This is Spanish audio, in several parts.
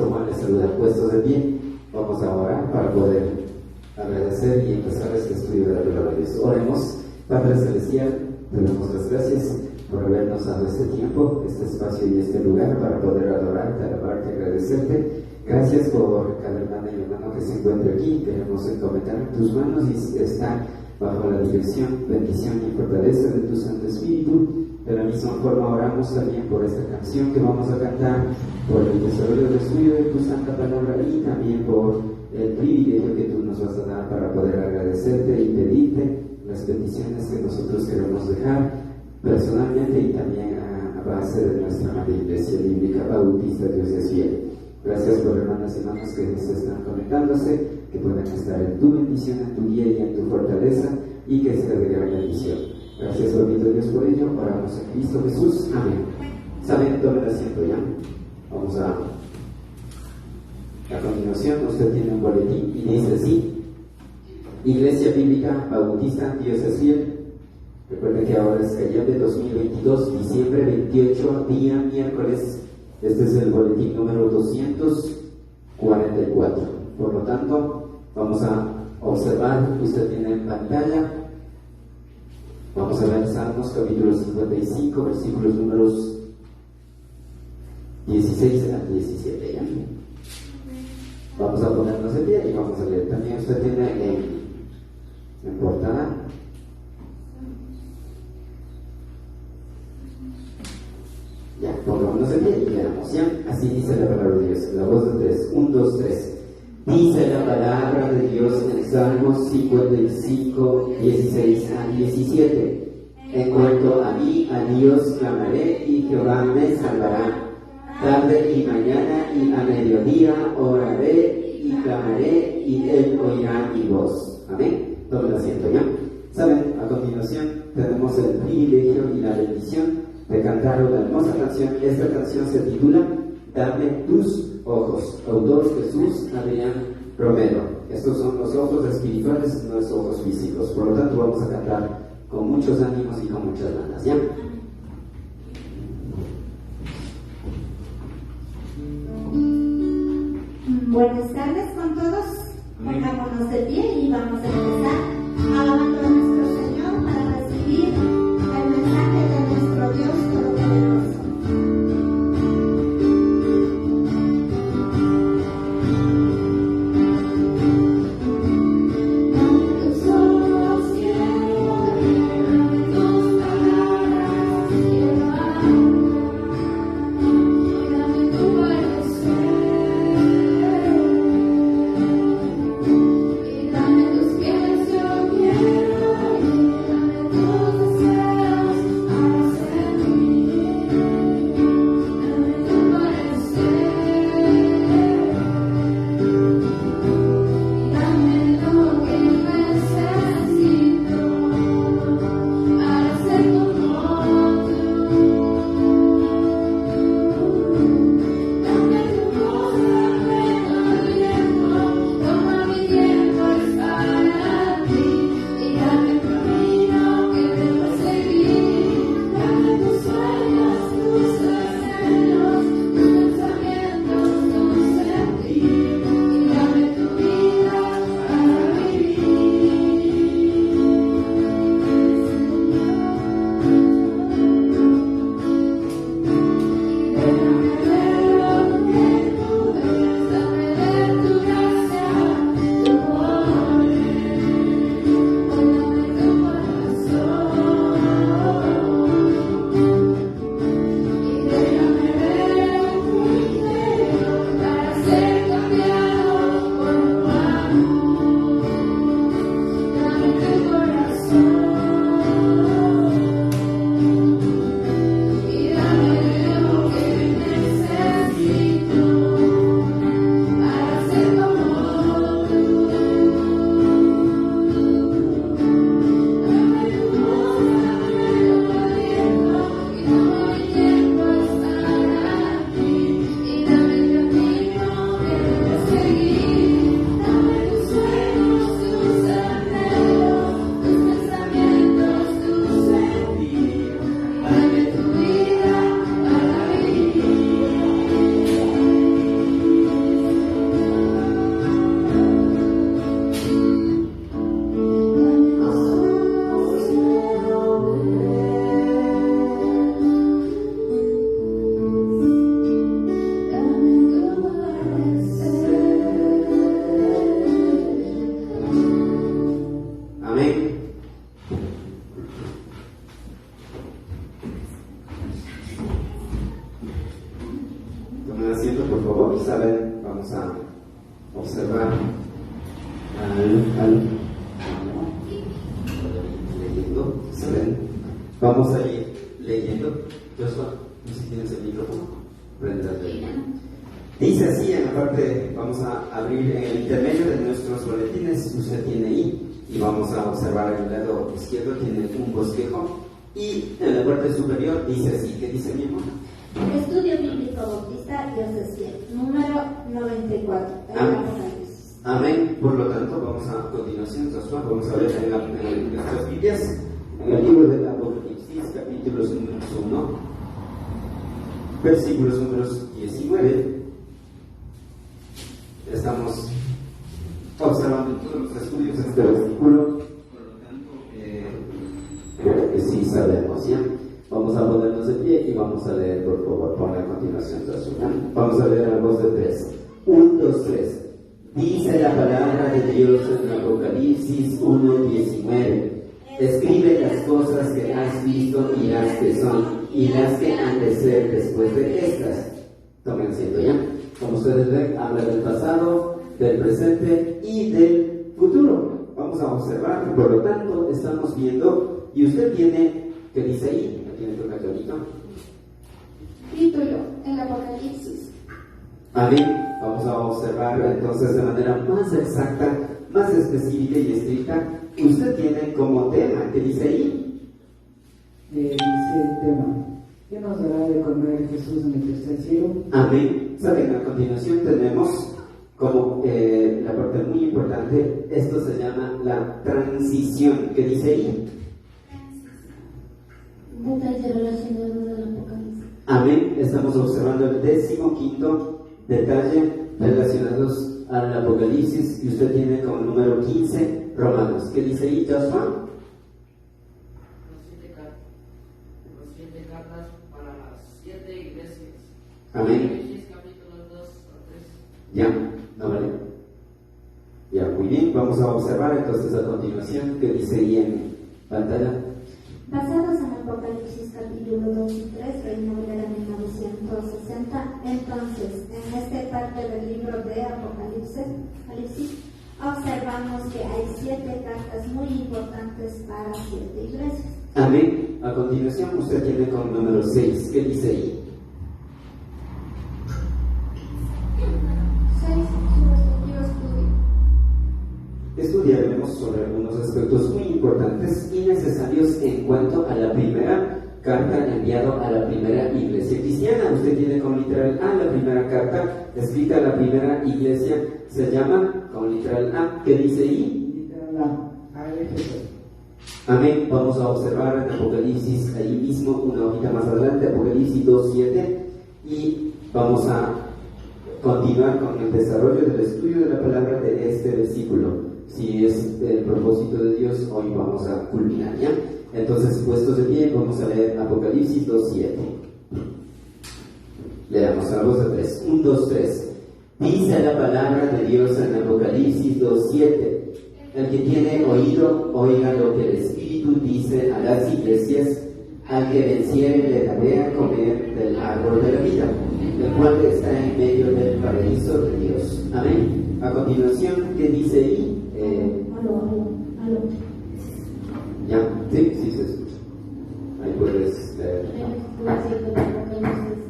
Pastor Juan les saluda. Puestos de pie, vamos a orar para poder agradecer y empezar este estudio de la palabra de Dios. Oremos. Padre Celestial, te damos las gracias por habernos dado este tiempo, este espacio y este lugar para poder adorarte, alabarte, agradecerte. Gracias por cada hermana y hermano que se encuentra aquí. Queremos encomendar en tus manos y estar bajo la dirección, bendición y fortaleza de tu Santo Espíritu. De la misma forma oramos también por esta canción que vamos a cantar, por el desarrollo del estudio de tu Santa Palabra y también por el privilegio que tú nos vas a dar para poder agradecerte y pedirte las peticiones que nosotros queremos dejar personalmente y también a base de nuestra Madre Iglesia Bíblica Bautista Dios es Fiel. Gracias por hermanas y hermanos que se están conectándose, que puedan estar en tu bendición, en tu guía y en tu fortaleza, y que sea de gran bendición. Gracias, bendito Dios, por ello. Oramos en Cristo Jesús. Amén. Saben, tomen asiento ya. Vamos a continuación, usted tiene un boletín y dice así: Iglesia Bíblica Bautista Dios es Fiel. Recuerden que ahora es Cayambe 2022, diciembre 28, día miércoles. Este es el boletín número 244. Por lo tanto, vamos a observar, usted tiene en pantalla. Vamos a ver Salmos capítulo 55, versículos números 16 al 17. ¿Ya? Vamos a ponernos de pie y vamos a leer. También usted tiene en portada. Ya, pongámonos de pie y leamos. ¿Ya? Así dice la palabra de Dios. La voz de 3. 1, 2, 3. Dice la palabra de Dios en Salmos 55, 16 al 17. En cuanto a mí, a Dios clamaré y Jehová me salvará. Tarde y mañana y a mediodía oraré y clamaré y Él oirá mi voz. Amén. Tomen asiento ya. Saben, a continuación tenemos el privilegio y la bendición de cantar una hermosa canción. Esta canción se titula Dame tus ojos. Autor Jesús Adrián Romero. Estos son los ojos espirituales, no los ojos físicos. Por lo tanto, vamos a cantar con muchos ánimos y con muchas ganas. ¿Ya? Buenas tardes con todos. Pongámonos de pie y vamos a empezar alabando a nuestro Señor para recibir el mensaje de nuestro Dios Todopoderoso. Dame tus pies. observar leyendo, ¿saben? Vamos a ir leyendo. Joshua, no sé si tienes el micrófono, préndale. Dice así en la parte, vamos a abrir en el intermedio de nuestros boletines, usted tiene ahí, y vamos a observar en el lado izquierdo, tiene un bosquejo, y en la parte superior dice así, ¿qué dice mi hermano? Estudio Bíblico Bautista Dios es número 94. Amén. Por lo tanto, vamos a continuación, Joshua, vamos a ver en nuestras Biblias, en el libro del Apocalipsis, capítulos números 1, versículos números 19. Estamos observando todos los estudios de este versículo, por lo tanto, creo que sí sabemos, ¿ya? Vamos a ponernos de pie y vamos a leer, por favor, ponle a continuación. Vamos a leer a voz de 3. 1, 2, 3. Dice la palabra de Dios en Apocalipsis 1:19. Escribe las cosas que has visto y las que son, y las que han de ser después de estas. Tomen asiento ya. Como ustedes ven, habla del pasado, del presente y del futuro. Vamos a observar, por lo tanto, estamos viendo, y usted tiene, ¿qué dice ahí? ¿Me tiene tu cartonito? Título, el Apocalipsis. Amén. Vamos a observar entonces de manera más exacta, más específica y estricta. Usted tiene como tema, ¿qué dice ahí? Dice el tema: ¿qué nos dará de comer Jesús en el tercer cielo? Amén. Saben, a continuación tenemos como la parte muy importante, esto se llama la transición. ¿Qué dice ahí? Detalle relacionado al Apocalipsis. Amén. Estamos observando el 15º detalle relacionados al Apocalipsis, y usted tiene como número 15 Romanos. ¿Qué dice ahí, Joshua? Los 7 cartas para las 7 iglesias. Amén. Apocalipsis capítulos 2 a 3. Ya, ¿no vale? Ya, muy bien. Vamos a observar entonces a continuación qué dice ahí en pantalla. Basados en Apocalipsis capítulo 2 y 3, Reino Valera 1960, entonces, en esta parte del libro de Apocalipsis, observamos que hay 7 cartas muy importantes para 7 iglesias. Amén. A continuación usted tiene con número 6. ¿Qué dice ahí? 6. Su respectivo estudio. Estudiaremos sobre algunos aspectos muy importantes y necesarios en cuanto a la primera carta enviada a la primera iglesia cristiana. Usted tiene como literal A la primera carta escrita a la primera iglesia, se llama con literal A. ¿Qué dice ahí? Literal a Éfeso. Amén. Vamos a observar en Apocalipsis ahí mismo, una hojita más adelante, Apocalipsis 2:7, y vamos a continuar con el desarrollo del estudio de la palabra de este versículo. Si es el propósito de Dios, hoy vamos a culminar, ¿ya? Entonces, puestos de pie, vamos a leer Apocalipsis 2:7. Leamos a la voz de 3. 1, 2, 3. Dice la palabra de Dios en Apocalipsis 2:7. El que tiene oído, oiga lo que el Espíritu dice a las iglesias. Al que venciere le daré a comer del árbol de la vida, el cual está en medio del paraíso de Dios. Amén. A continuación, ¿qué dice ahí? Aló. Ya, sí, sí se escucha. Ahí puedes leer.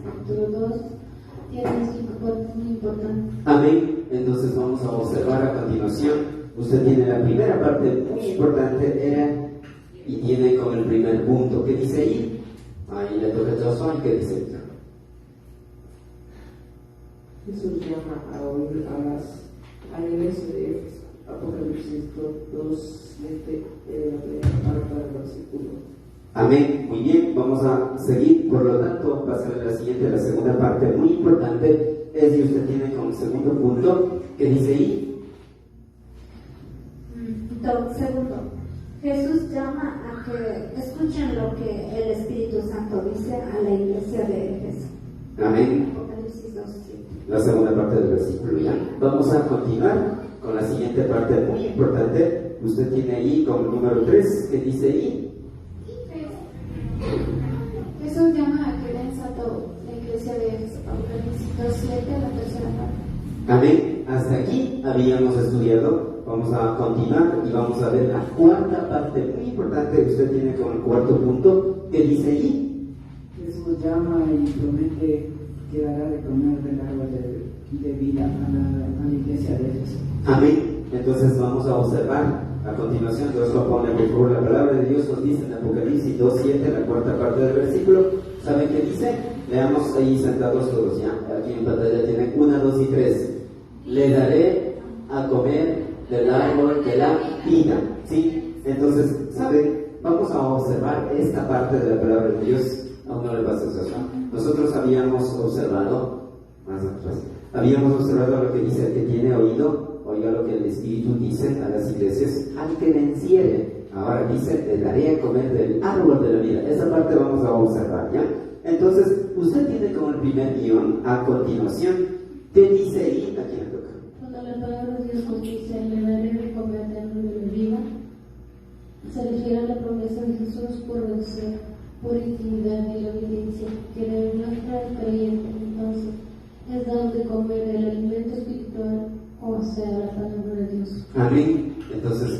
Capítulo 2 tiene 5 partes muy importantes. Amén. Entonces vamos a observar a continuación. Usted tiene la primera parte muy importante, y tiene como el primer punto. ¿Qué dice ahí? Ahí le toca a Joshua. ¿Qué dice? Jesús llama a oír a la iglesia de Éfeso. Apocalipsis 2:7, la primera parte del versículo. Amén. Muy bien, vamos a seguir. Por lo tanto, pasar a la siguiente, la segunda parte muy importante es que usted tiene como segundo punto. ¿Qué dice ahí? Segundo, Jesús llama a que escuchen lo que el Espíritu Santo dice a la iglesia de Éfeso. Amén. Apocalipsis 2:7. La segunda parte del versículo, ya. Vamos a continuar con la siguiente parte muy importante. Usted tiene ahí como número 3. ¿Qué dice ahí? Jesús llama a que venza todo, la iglesia de Éfeso. Apocalipsis 2:7, la tercera parte. Amén. hasta aquí habíamos estudiado. Vamos a continuar y vamos a ver la cuarta parte muy importante que usted tiene como el cuarto punto, que dice allí. Jesús llama y promete que dará de comer del agua de vida a la iglesia de Jesús. Amén. Entonces vamos a observar a continuación. Dios lo pone por favor. La palabra de Dios nos dice en Apocalipsis 2:7, la cuarta parte del versículo. ¿Saben qué dice? Leamos ahí sentados todos ya. Aquí en pantalla tienen 1, 2 y 3. Le daré a comer del árbol de la vida. ¿Sí? Entonces, ¿saben? Vamos a observar esta parte de la palabra de Dios. Aún no le pasa sensación. Nosotros habíamos observado, más atrás, lo que dice el que tiene oído, oiga lo que el Espíritu dice a las iglesias, al que venciere. Ahora dice, le daré a comer del árbol de la vida. Esa parte vamos a observar, ¿ya? Entonces, usted tiene como el primer guión a continuación. ¿Qué dice ahí? Aquí me toca. Cuando la palabra de Dios nos dice, le daré de comer del árbol de la vida, se refiere a la promesa de Jesús por vencer, por intimidad y la obediencia que le demuestra al creyente. Entonces, es dado de comer el alimento espiritual, o sea, la palabra de Dios. Amén. Entonces,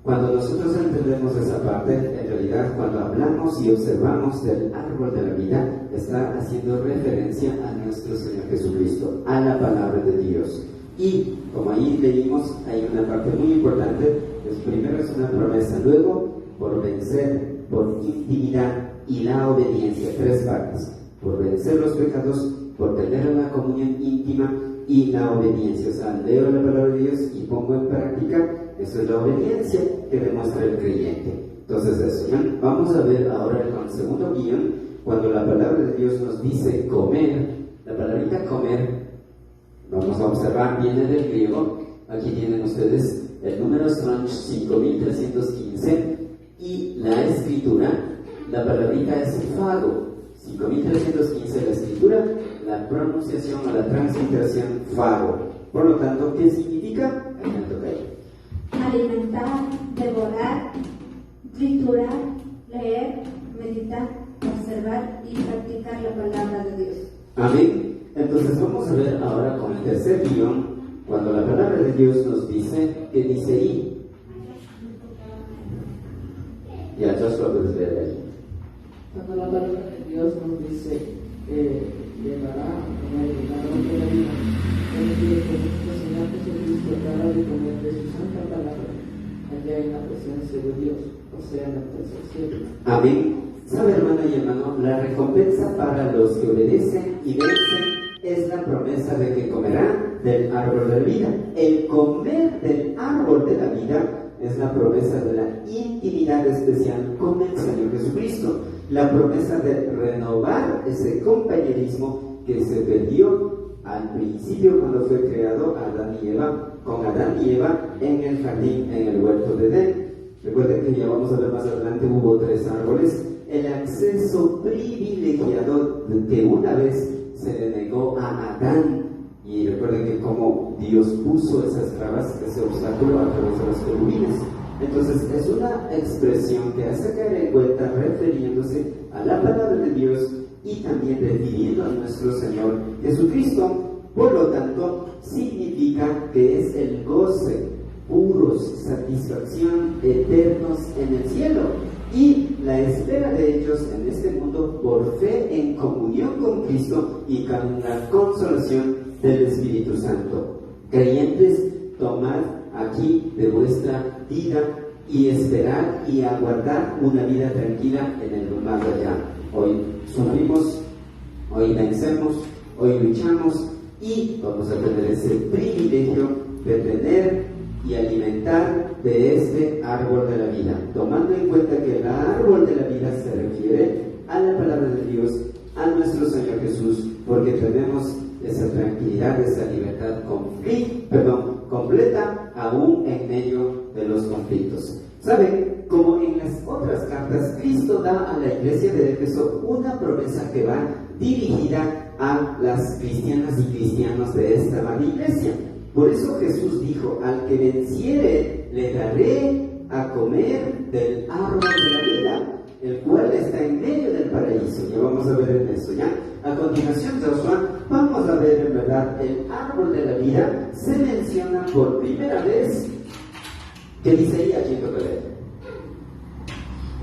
cuando nosotros entendemos esa parte, en realidad cuando hablamos y observamos del árbol de la vida, está haciendo referencia a nuestro Señor Jesucristo, a la palabra de Dios. Y como ahí leímos, hay una parte muy importante. Primero es una promesa, luego por vencer, por intimidad y la obediencia. 3 partes: por vencer los pecados, por tener una comunión íntima y la obediencia. O sea, leo la palabra de Dios y pongo en práctica. Eso es la obediencia que demuestra el creyente. Entonces eso, ¿no? Vamos a ver ahora el segundo guión. Cuando la palabra de Dios nos dice comer, la palabrita comer, vamos a observar, viene del griego. Aquí tienen ustedes el número Strong 5315 y la escritura, la palabrita es fago. 5315 la escritura, la pronunciación o la transliteración fago. Por lo tanto, ¿qué significa? Aquí me toca ahí. Alimentar, devorar, triturar, leer, meditar, observar y practicar la palabra de Dios. Amén. Entonces vamos a ver ahora con el tercer guión, cuando la palabra de Dios nos dice, ¿qué dice ahí? Ya, Joshua, puedes leer ahí. Cuando la palabra de Dios nos dice que llevará a comer del árbol de la vida, nos dice que nuestro Señor Jesucristo dará de comer de su santa palabra allá en la presencia de Dios, o sea, en la tercer cielo. Amén. ¿Sabe, hermana y hermano? La recompensa para los que obedecen y vencen es la promesa de que comerán del árbol de la vida. El comer del árbol de la vida es la promesa de la intimidad especial con el Señor Jesucristo. La promesa de renovar ese compañerismo que se perdió al principio cuando fue creado Adán y Eva, con Adán y Eva en el jardín, en el huerto de Edén. Recuerden que ya vamos a ver más adelante, hubo 3 árboles. El acceso privilegiado que una vez se le negó a Adán. Y recuerden que como Dios puso esas trabas, ese obstáculo a través de los querubines. Entonces es una expresión que hace caer en cuenta refiriéndose a la palabra de Dios y también refiriendo a nuestro Señor Jesucristo. Por lo tanto, significa que es el goce, puros, satisfacción eternos en el cielo y la espera de ellos en este mundo por fe en comunión con Cristo y con la consolación del Espíritu Santo. Creyentes, tomad aquí de vuestra vida y esperar y aguardar una vida tranquila en el más allá. Hoy sufrimos, hoy vencemos, hoy luchamos y vamos a tener ese privilegio de tener y alimentar de este árbol de la vida, tomando en cuenta que el árbol de la vida se refiere a la palabra de Dios, a nuestro Señor Jesús, porque tenemos esa tranquilidad, esa libertad completa, aún en medio de los conflictos. ¿Saben? Como en las otras cartas, Cristo da a la iglesia de Éfeso una promesa que va dirigida a las cristianas y cristianos de esta amada iglesia. Por eso Jesús dijo, al que venciere le daré a comer del árbol de la vida, el cual está en medio del paraíso. Ya vamos a ver en eso, ¿ya? A continuación, Joshua, vamos a ver en verdad el árbol de la vida se menciona por primera vez. ¿Qué dice ahí? Aquí toca leer.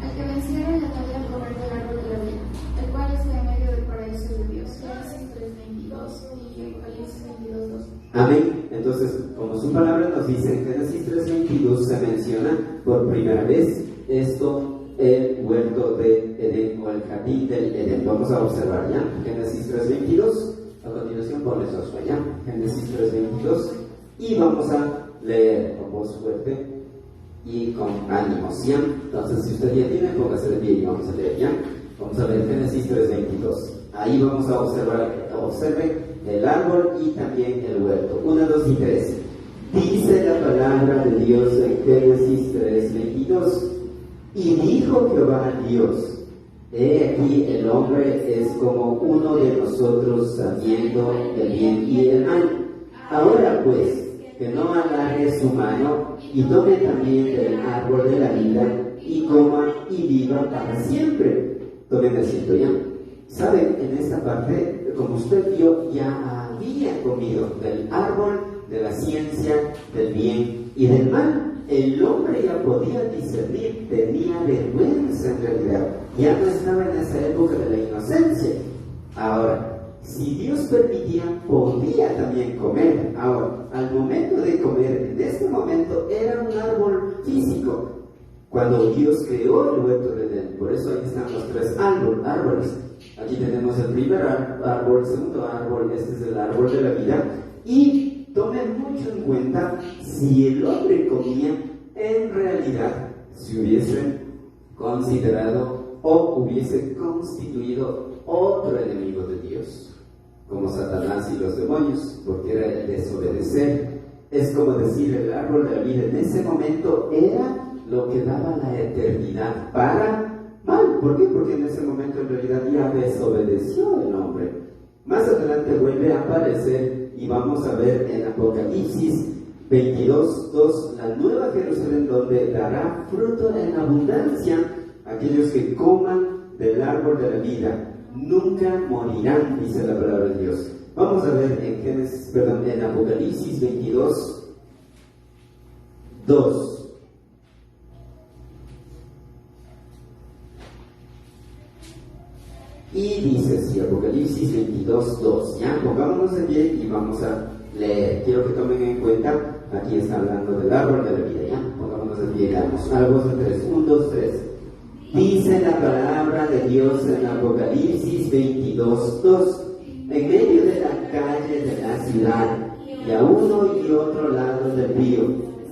El que venciera y ataría a comer del árbol de la vida, el cual está en medio del paraíso de Dios. Génesis 3:22 y Apocalipsis 22:2. Amén. Entonces, como su palabra nos dice en Génesis 3:22 se menciona por primera vez esto, el huerto de Edén o el jardín del Edén. Vamos a observar ya Génesis 3:22. A continuación ponle su allá, Génesis 3:22, y vamos a leer con voz fuerte y con ánimo, ¿sí? Entonces, si usted ya tiene, póngase de pie y vamos a leer ya. Vamos a leer Génesis 3:22. Ahí vamos a observen el árbol y también el huerto. 1, 2 y 3. Dice la palabra de Dios en Génesis 3:22. Y dijo Jehová Dios: he aquí el hombre es como uno de nosotros, sabiendo el bien y el mal. Ahora pues, que no alargue su mano y tome también del árbol de la vida y coma y viva para siempre. Tomen asiento ya. Saben, en esta parte, como usted vio, ya había comido del árbol de la ciencia, del bien y del mal. El hombre ya podía discernir, tenía vergüenza en realidad. Ya no estaba en esa época de la inocencia. Ahora, si Dios permitía, podía también comer. Ahora, al momento de comer, en este momento, era un árbol físico. Cuando Dios creó el huerto de Edén, por eso ahí están los 3 árboles. Aquí tenemos el primer árbol, el segundo árbol, este es el árbol de la vida. Y tomen mucho en cuenta, si el hombre comía, en realidad se hubiese considerado o hubiese constituido otro enemigo de Dios, como Satanás y los demonios, porque era el desobedecer. Es como decir, el árbol de la vida en ese momento era lo que daba la eternidad para mal. ¿Por qué? Porque en ese momento en realidad ya desobedeció el hombre. Más adelante vuelve a aparecer y vamos a ver en Apocalipsis 22:2 la nueva Jerusalén, donde dará fruto en abundancia. Aquellos que coman del árbol de la vida nunca morirán, dice la palabra de Dios. Vamos a ver en Apocalipsis 22:2. Y dice así, Apocalipsis 22:2. Ya, pongámonos de pie y vamos a leer. Quiero que tomen en cuenta, aquí está hablando del árbol de la vida. Ya, pongámonos de pie y damos. A la voz de 3. 1, 2, 3. Dice la palabra de Dios en Apocalipsis 22:2. En medio de la calle de la ciudad, y a uno y otro lado del río,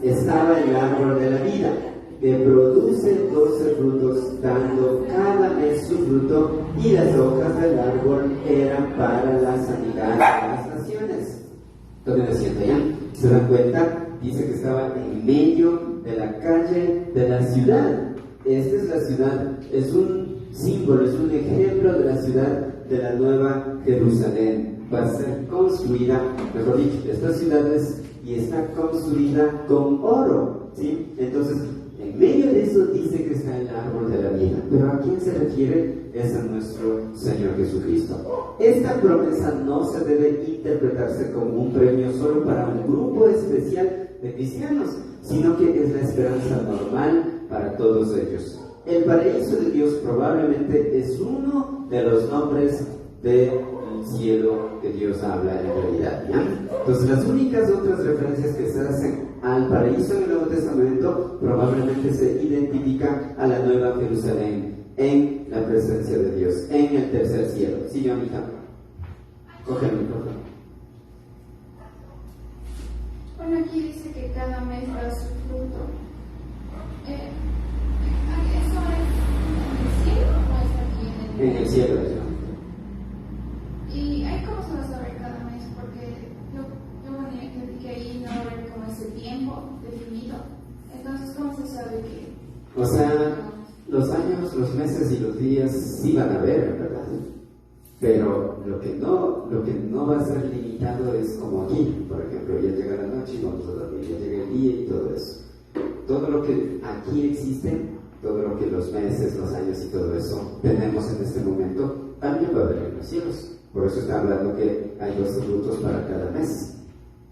estaba el árbol de la vida, que produce 12 frutos, dando cada mes su fruto, y las hojas del árbol eran para la sanidad de las naciones. Tomen asiento ya. ¿Se dan cuenta? Dice que estaba en medio de la calle de la ciudad. Esta es la ciudad, es un símbolo, es un ejemplo de la ciudad de la Nueva Jerusalén. Va a ser construida, mejor dicho, esta ciudad y está construida con oro, ¿sí? Entonces, en medio de eso dice que está el árbol de la vida. ¿Pero a quién se refiere? Es a nuestro Señor Jesucristo. Esta promesa no se debe interpretarse como un premio solo para un grupo especial de cristianos, sino que es la esperanza normal para todos ellos. El paraíso de Dios probablemente es uno de los nombres del cielo que Dios habla en realidad, ¿ya? Entonces, las únicas otras referencias que se hacen al paraíso en el Nuevo Testamento probablemente se identifican a la Nueva Jerusalén en la presencia de Dios, en el tercer cielo. ¿Sí, Jonita? Coge el micrófono. Bueno, aquí dice que cada mes da su fruto. ¿Eso es en el cielo o es aquí en el En el cielo, ¿no? ¿Y ahí cómo se va a saber cada mes? Porque yo venía que ahí no va a haber como ese tiempo definido. Entonces, ¿cómo se sabe que...? O sea, los años, los meses y los días sí van a haber, ¿verdad? Pero lo que no va a ser limitado es como aquí. Por ejemplo, ya llega la noche y vamos a dormir, ya llega el día y todo eso. Todo lo que aquí existe, todo lo que los meses, los años y todo eso tenemos en este momento, también va a haber en los cielos. Por eso está hablando que hay 12 frutos para cada mes.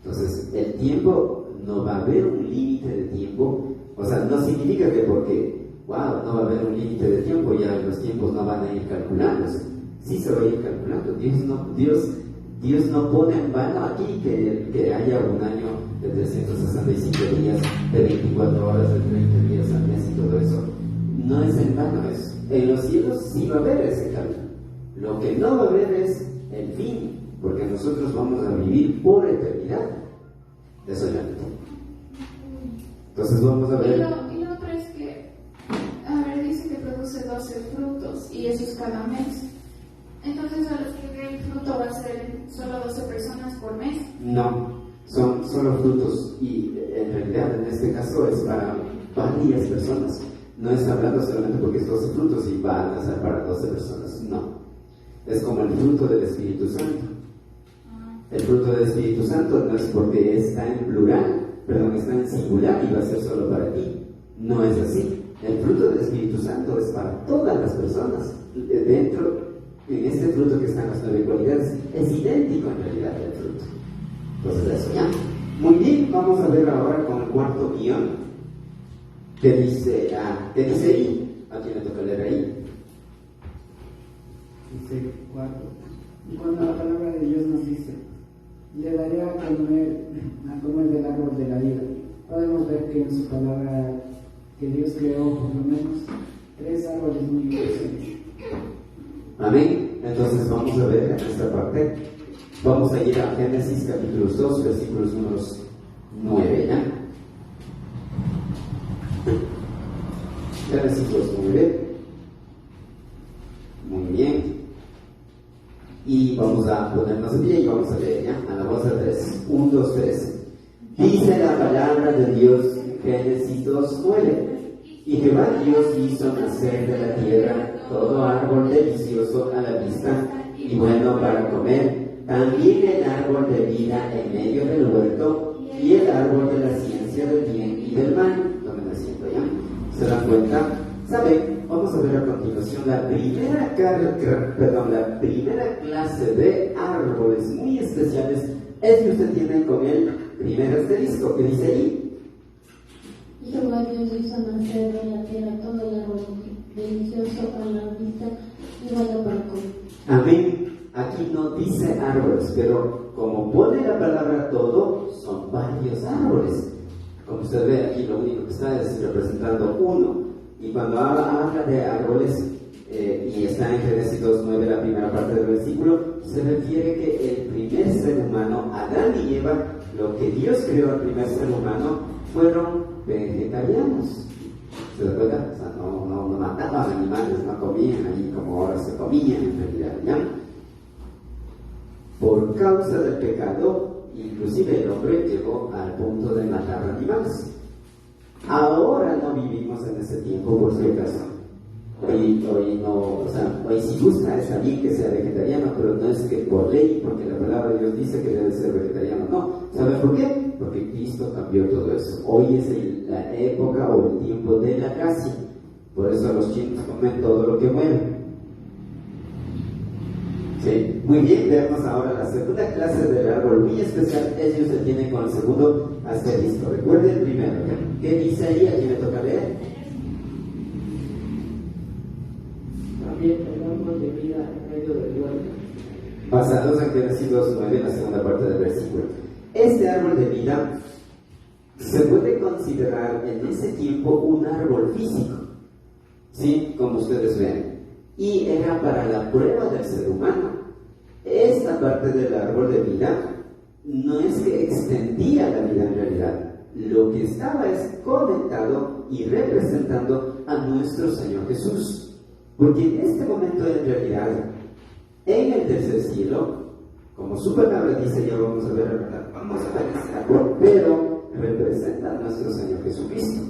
Entonces, el tiempo, no va a haber un límite de tiempo. O sea, no significa que porque, wow, no va a haber un límite de tiempo, ya los tiempos no van a ir calculándose. Sí se va a ir calculando. Dios no pone en vano aquí que haya un año de 365 días, de 24 horas, de 30 días al mes y todo eso. No es en vano eso. En los cielos sí va a haber ese cambio. Lo que no va a haber es el fin, porque nosotros vamos a vivir por eternidad. Eso ya no. Entonces vamos a ver. Y lo otro es que, a ver, dice que produce 12 frutos y eso es cada mes. Entonces, a los que dé el fruto va a ser solo 12 personas por mes. No, son solo frutos y en realidad en este caso es para varias personas. No está hablando solamente porque es 12 frutos y van a ser para 12 personas. No, es como el fruto del Espíritu Santo. El fruto del Espíritu Santo no es porque está en plural, perdón, está en singular y va a ser solo para ti. No es así. El fruto del Espíritu Santo es para todas las personas. Dentro, en este fruto que están las 9 cualidades, es idéntico en realidad el fruto. Entonces eso ya. Muy bien, vamos a ver ahora con el cuarto guión. ¿Qué dice ahí? ¿A quién le toca leer ahí? Dice 4. Y cuando la palabra de Dios nos dice, le daré a comer del árbol de la vida, podemos ver que en su palabra que Dios creó por lo menos 3 árboles muy importantes. Amén. Entonces vamos a ver en esta parte. Vamos a ir a Génesis capítulo 2, versículos números 9, ¿ya? Génesis 2:9. Muy bien. Y vamos a ponernos en pie y vamos a leer, ¿ya? A la voz de 3. 1, 2, 3. Dice la palabra de Dios, Génesis 2:9. Y Jehová Dios hizo nacer de la tierra todo árbol delicioso a la vista y bueno para comer, también el árbol de vida en medio del huerto y el árbol de la ciencia del bien y del mal. Tomen asiento ya. ¿Se dan cuenta? ¿Saben? Vamos a ver a continuación la primera clase de árboles muy especiales es que usted tiene con el primer asterisco que dice ahí. Y Jehová Dios hizo nacer de la tierra todo el árbol delicioso a la vista y bueno para comer. Amén. Aquí no dice árboles, pero como pone la palabra todo, son varios árboles. Como usted ve aquí, lo único que está es representando uno. Y cuando habla de árboles, y está en Génesis 2:9, la primera parte del versículo, se refiere que el primer ser humano, Adán y Eva, lo que Dios creó al primer ser humano, fueron vegetarianos. ¿Se da cuenta? O sea, no mataban animales, no comían ahí como ahora se comían en realidad, ¿ya? Por causa del pecado, inclusive el hombre llegó al punto de matar animales. Ahora no vivimos en ese tiempo, por si acaso. Hoy no, o sea, hoy si gusta está bien que sea vegetariano, pero no es que por ley, porque la palabra de Dios dice que debe ser vegetariano, no. ¿Saben por qué? Porque Cristo cambió todo eso. Hoy es la época o el tiempo de la gracia. Por eso los chinos comen todo lo que mueven. Sí, muy bien, veamos ahora la segunda clase del árbol muy especial. Ellos se tienen con el segundo asterisco. Recuerden el primero. ¿Qué dice ahí? ¿A quién le toca leer? También el árbol de vida en medio del huerto. Basados en Génesis 2:9, la segunda parte del versículo. Este árbol de vida se puede considerar en ese tiempo un árbol físico, ¿sí? Como ustedes ven. Y era para la prueba del ser humano. Esta parte del árbol de vida no es que extendía la vida en realidad. Lo que estaba es conectado y representando a nuestro Señor Jesús. Porque en este momento en realidad, en el tercer cielo, como su palabra dice, ya vamos a ver este árbol, pero representa a nuestro Señor Jesucristo.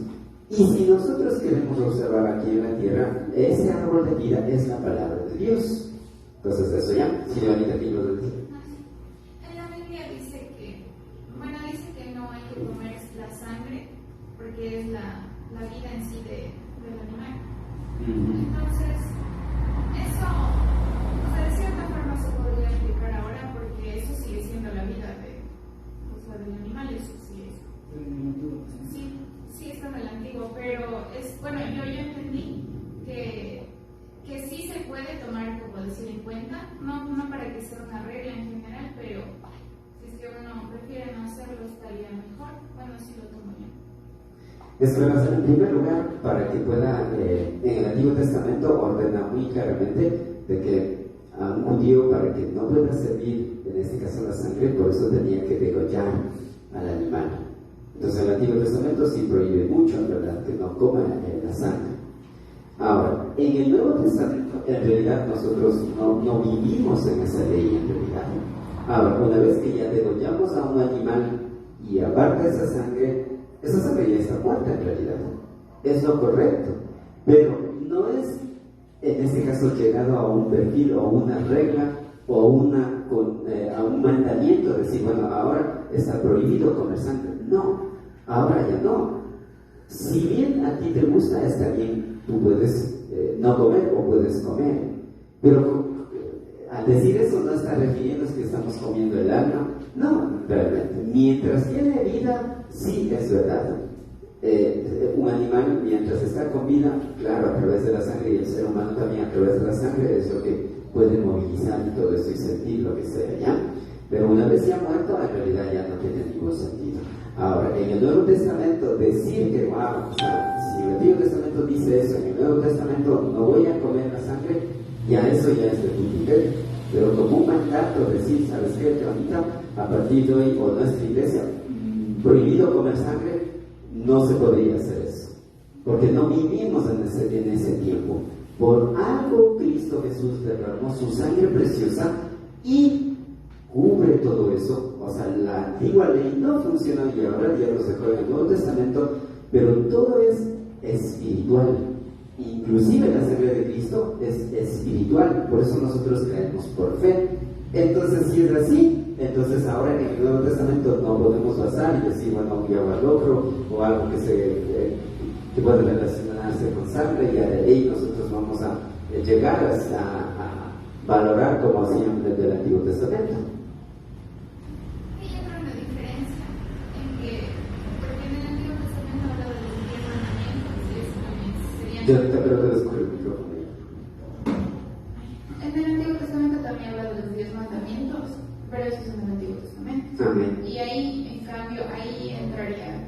Y si nosotros queremos observar aquí en la tierra, ese árbol de vida es la palabra de Dios. Entonces eso ya, si ahorita aquí lo dice. En la Biblia dice que no hay que comer la sangre porque es la vida en sí del animal. Entonces, eso, o sea, de cierta forma se podría ser una regla en general, pero si es que uno prefiere no hacerlo estaría mejor. Bueno, así lo tomo yo. Es que, en primer lugar, para que pueda, en el Antiguo Testamento ordena muy claramente de que a un judío, para que no pueda servir, en este caso la sangre, por eso tenía que degollar al animal. Entonces el Antiguo Testamento sí prohíbe mucho, en verdad, que no coma la sangre. Ahora, en el Nuevo Testamento, en realidad nosotros no vivimos en esa ley, en realidad. Ahora, una vez que ya degollamos a un animal y aparte esa sangre ya está muerta en realidad. Es lo correcto. Pero no es, en este caso, llegado a un perfil o una regla o a un mandamiento, decir, bueno, ahora está prohibido comer sangre. No, ahora ya no. Si bien a ti te gusta, está bien, tú puedes no comer o puedes comer. Pero al decir eso no está refiriéndose que estamos comiendo el alma. No, realmente. Mientras tiene vida, sí es verdad. Un animal, mientras está con vida, claro, a través de la sangre, y el ser humano también a través de la sangre, es lo que puede movilizar y todo eso y sentir lo que sea, ¿ya? Pero una vez ya muerto, en realidad ya no tiene ningún sentido. Ahora, en el Nuevo Testamento, decir que, wow, o sea, si el Antiguo Testamento dice eso, en el Nuevo Testamento no voy a comer la sangre, ya eso ya es de tu nivel. Pero como un mandato, decir, ¿sabes qué, Juanita? A partir de hoy, o nuestra iglesia, prohibido comer sangre, no se podría hacer eso. Porque no vivimos en ese tiempo. Por algo Cristo Jesús derramó su sangre preciosa y cubre todo eso. O sea, la antigua ley no funcionó y ahora ya lo dejó en el Nuevo Testamento, pero todo es espiritual. Inclusive la sangre de Cristo es espiritual, por eso nosotros creemos por fe. Entonces, si es así, entonces ahora en el Nuevo Testamento no podemos basar y decir, bueno, un agua al otro o algo que puede relacionarse con sangre, y a la ley nosotros vamos a llegar a valorar como hacían desde el Antiguo Testamento. Y yo creo una diferencia en que, porque en el Antiguo Testamento habla de los 10 mandamientos, y eso también serían... Yo ahorita pero te descubro el micrófono. En el Antiguo Testamento también habla de los 10 mandamientos, pero eso es en el Antiguo Testamento. Amén. Y ahí, en cambio, ahí entraría,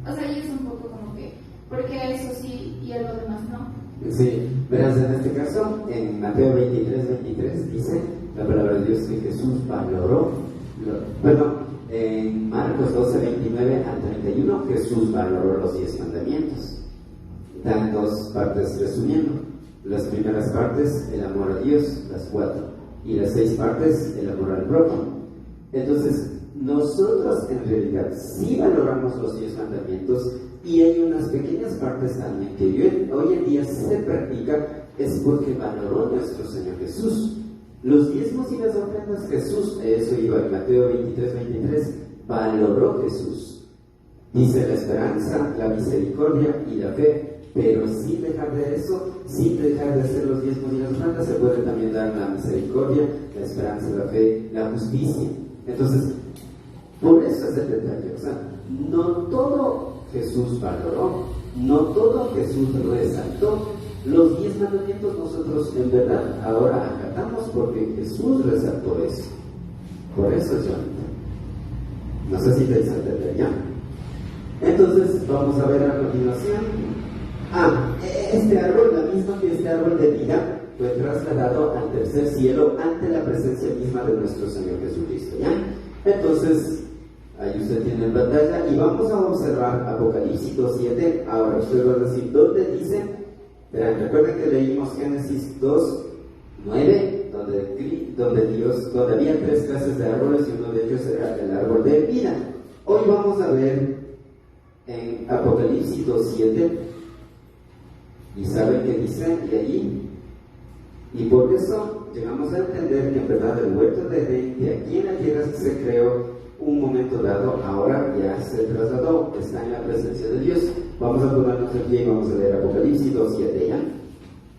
o sea, ahí es un poco como que, porque eso sí y a lo demás no. Sí, verás, en este caso, en Mateo 23 dice la palabra de Dios que Jesús valoró, en Marcos 12:29 al 31, Jesús valoró los 10 mandamientos. Dan dos partes resumiendo. Las primeras partes, el amor a Dios, las 4. Y las 6 partes, el amor al prójimo. Entonces, nosotros en realidad sí valoramos los 10 mandamientos, y hay unas pequeñas partes también que hoy en día se practica, es porque valoró nuestro Señor Jesús. Los diezmos y las ofrendas, Jesús, eso iba en Mateo 23, valoró Jesús. Dice la esperanza, la misericordia y la fe, pero sin dejar de eso, sin dejar de hacer los diezmos y las ofrendas, se puede también dar la misericordia, la esperanza, la fe, la justicia. Entonces, por eso es el detalle, o sea, no todo Jesús valoró, no todo Jesús resaltó. Los 10 mandamientos nosotros en verdad ahora acatamos porque Jesús resaltó eso. Por eso yo no sé si te hice entender ya. Entonces vamos a ver a continuación. Este árbol, la misma que este árbol de vida, fue trasladado al tercer cielo ante la presencia misma de nuestro Señor Jesucristo, ¿ya? Entonces, ahí usted tiene en pantalla y vamos a observar Apocalipsis 2:7. Ahora usted va a decir, ¿dónde dice? Verán, recuerden que leímos Génesis 2:9, donde había 3 clases de árboles y uno de ellos era el árbol de vida. Hoy vamos a ver en Apocalipsis 2:7, y saben qué dice de allí, y por eso llegamos a entender que en verdad el huerto de Edén, que aquí en la tierra se creó un momento dado, ahora ya se trasladó, está en la presencia de Dios. Vamos a ponernos aquí y vamos a leer Apocalipsis 2:7, ¿ya?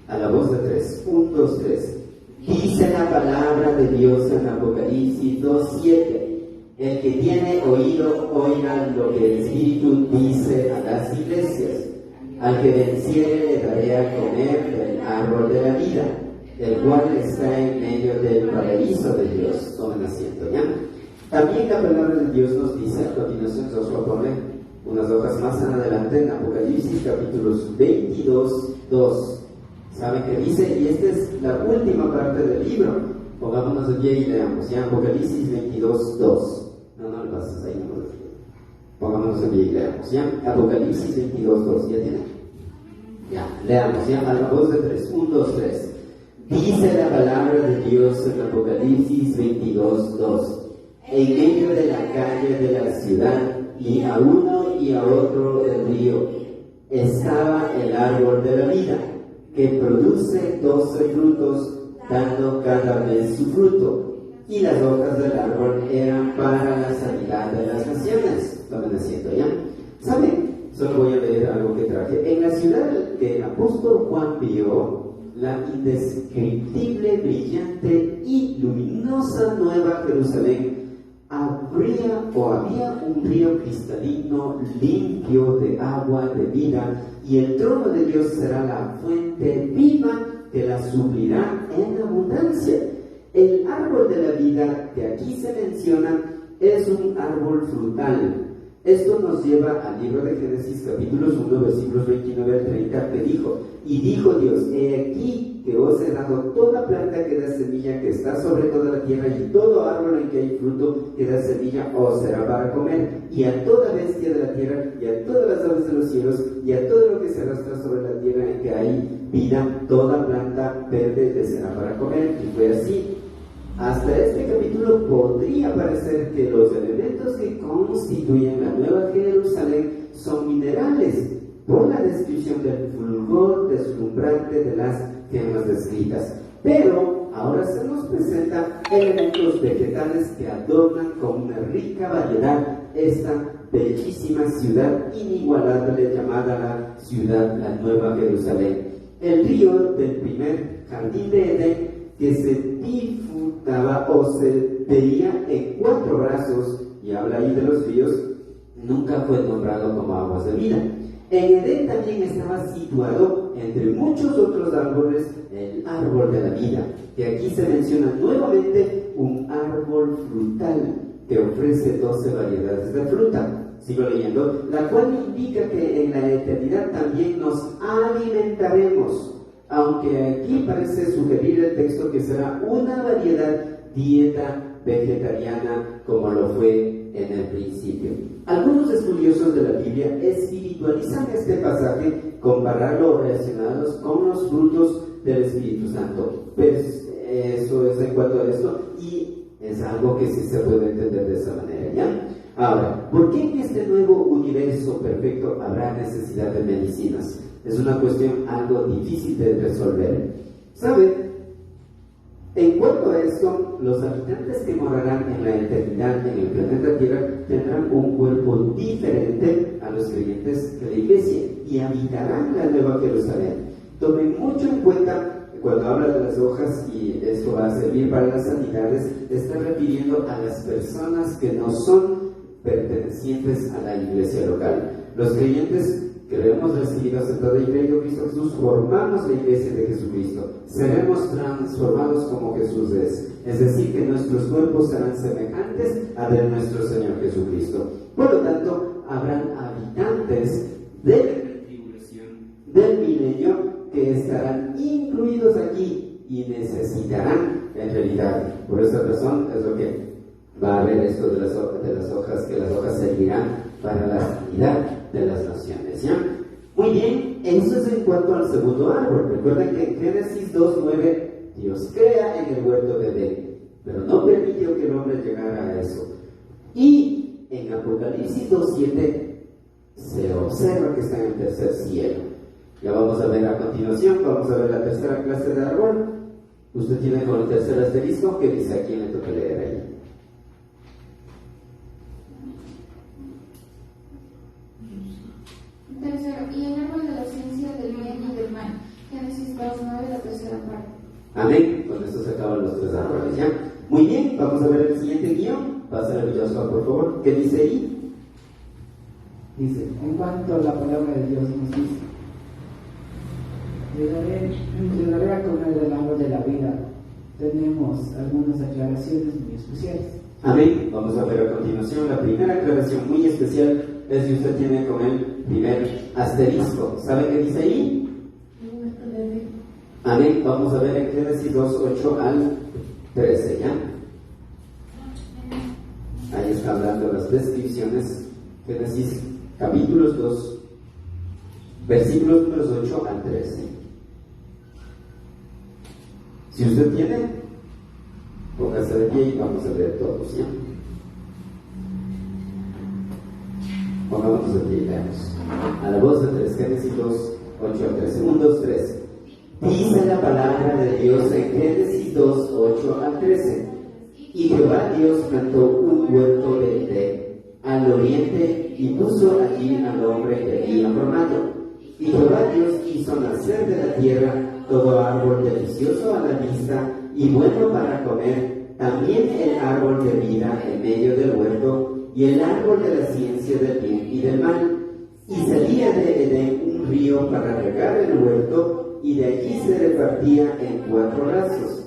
A la voz de 3, 1, 2, 3. Dice la palabra de Dios en Apocalipsis 2:7. El que tiene oído, oiga lo que el Espíritu dice a las iglesias. Al que venciere le daré a comer del árbol de la vida, el cual está en medio del paraíso de Dios. Tomen asiento, ¿ya? También la palabra de Dios nos dice, a continuación se os lo pone unas hojas más adelante en Apocalipsis capítulos 22, 2. ¿Saben qué dice? Y esta es la última parte del libro. Pongámonos de pie y leamos, ¿ya? Apocalipsis 22, 2. No le pases ahí, no. Pongámonos de pie y leamos, ¿ya? Apocalipsis 22, 2. ¿Ya tienen? Ya, leamos, ¿ya? A la voz de 3. 1, 2, 3. Dice la palabra de Dios en Apocalipsis 22, 2. En medio de la calle de la ciudad, y a uno y a otro del río, estaba el árbol de la vida, que produce 12 frutos, dando cada mes su fruto, y las hojas del árbol eran para la sanidad de las naciones. Tomen asiento, ¿ya? ¿Saben? Solo voy a leer algo que traje. En la ciudad que el apóstol Juan vio, la indescriptible, brillante y luminosa Nueva Jerusalén, había un río cristalino limpio de agua de vida, y el trono de Dios será la fuente viva que la suplirá en abundancia. El árbol de la vida que aquí se menciona es un árbol frutal. Esto nos lleva al libro de Génesis capítulos 1 versículos 29 al 30, que dijo: y dijo Dios, he aquí que os he dado toda planta que da semilla que está sobre toda la tierra, y todo árbol en que hay fruto que da semilla os será para comer, y a toda bestia de la tierra, y a todas las aves de los cielos, y a todo lo que se arrastra sobre la tierra en que hay vida, toda planta verde les será para comer. Y fue así. Hasta este capítulo podría parecer que los elementos que constituyen la Nueva Jerusalén son minerales, por la descripción del fulgor deslumbrante de las gemas descritas. Pero ahora se nos presenta elementos vegetales que adornan con una rica variedad esta bellísima ciudad inigualable llamada la ciudad, la Nueva Jerusalén. El río del primer jardín de Edén, que se bifurcaba o se veía en 4 brazos, y habla ahí de los ríos, nunca fue nombrado como aguas de vida. En Edén también estaba situado, entre muchos otros árboles, el árbol de la vida, que aquí se menciona nuevamente, un árbol frutal que ofrece 12 variedades de fruta. Sigo leyendo, la cual indica que en la eternidad también nos alimentaremos, aunque aquí parece sugerir el texto que será una variedad dieta vegetariana como lo fue en el principio. Algunos estudiosos de la Biblia espiritualizan este pasaje, compararlo o relacionados con los frutos del Espíritu Santo. Pues eso es en cuanto a esto, y es algo que sí se puede entender de esa manera, ¿ya? Ahora, ¿por qué en este nuevo universo perfecto habrá necesidad de medicinas? Es una cuestión algo difícil de resolver. ¿Saben? En cuanto a esto, los habitantes que morarán en la eternidad en el planeta Tierra tendrán un cuerpo diferente a los creyentes de la iglesia y habitarán la Nueva Jerusalén. Tomen mucho en cuenta cuando habla de las hojas, y esto va a servir para las sanidades, está refiriendo a las personas que no son pertenecientes a la iglesia local. Los creyentes que lo hemos recibido, aceptado y creído en Cristo Jesús, formamos la iglesia de Jesucristo. Seremos transformados como Jesús es decir, que nuestros cuerpos serán semejantes a de nuestro Señor Jesucristo. Por lo tanto, habrán habitantes de la tribulación del milenio que estarán incluidos aquí y necesitarán, en realidad, por esa razón es lo que va a haber esto de las hojas, que las hojas servirán para la sanidad de las naciones, ¿ya? Muy bien, eso es en cuanto al segundo árbol. Recuerden que en Génesis 2:9 Dios crea en el huerto de Edén, pero no permitió que el hombre llegara a eso. Y en Apocalipsis 2:7 se observa que está en el tercer cielo. Ya vamos a ver a continuación, vamos a ver la tercera clase de árbol. Usted tiene con el tercer asterisco que dice a quién le toca leer ahí. Tercero, y el árbol de la ciencia del bien y del mal. Génesis 2:9, la tercera parte. Amén. Con esto se acaban los 3 árboles, ¿ya? Muy bien, vamos a ver el siguiente guión. Pásale, Joshua, por favor. ¿Qué dice ahí? Dice, en cuanto a la palabra de Dios nos dice, Le daré a comer del árbol de la vida. Tenemos algunas aclaraciones muy especiales. Amén. Vamos a ver a continuación la primera aclaración muy especial es si usted tiene con el primer asterisco. ¿Sabe qué dice ahí? Amén. Vamos a ver en Génesis 2, 8 al 13, ¿ya? Ahí está hablando las descripciones. Génesis capítulos 2, versículos números 8 al 13. Si usted tiene, póngase de pie y vamos a leer todos, ¿ya? Pongámonos de pie y leamos. A la voz de 3, Génesis 2, 8 al 13. 1, 2, 3. Dice la palabra de Dios en Génesis 2, 8 al 13. Y Jehová Dios plantó un huerto de Edén al oriente y puso allí al hombre que había formado. Y Jehová Dios hizo nacer de la tierra todo árbol delicioso a la vista y bueno para comer, también el árbol de vida en medio del huerto y el árbol de la ciencia del bien y del mal. Y salía de Edén un río para regar el huerto y de allí se repartía en 4 brazos.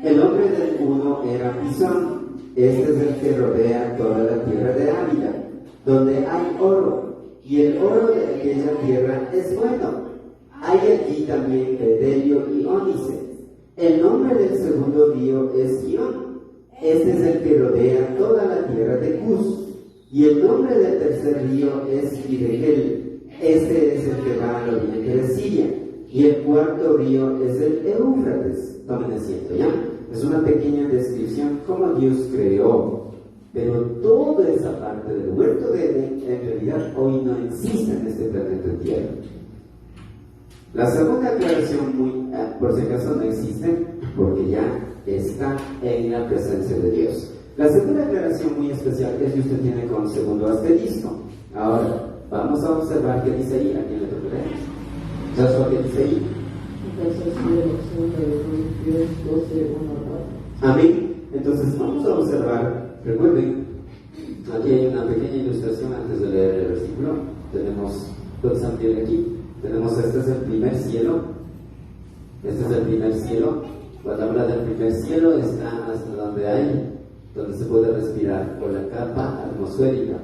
El nombre del uno era Pisón. Este es el que rodea toda la tierra de Ávila, donde hay oro, y el oro de aquella tierra es bueno. Hay allí también bedelio y ónice. El nombre del segundo río es Gihón. Este es el que rodea toda la tierra de Cus. Y el nombre del tercer río es Hidegel. Este es el que va al oriente de Siria. Y el cuarto río es el Éufrates. Tomen asiento, ¿ya? Es una pequeña descripción cómo Dios creó. Pero toda esa parte del huerto de Edén en realidad hoy no existe en este planeta Tierra. La segunda aclaración, por si acaso no existe, porque ya está en la presencia de Dios. La segunda aclaración muy especial es que usted tiene con segundo asterisco. Ahora, vamos a observar qué dice ahí. ¿A quién le toca leer? ¿Sabes lo que dice ahí? Amén. Entonces vamos a observar, recuerden, aquí hay una pequeña ilustración antes de leer el versículo. Tenemos dos ángeles aquí. Tenemos, este es el primer cielo. Este es el primer cielo. Cuando habla del primer cielo, está hasta donde se puede respirar, por la capa atmosférica,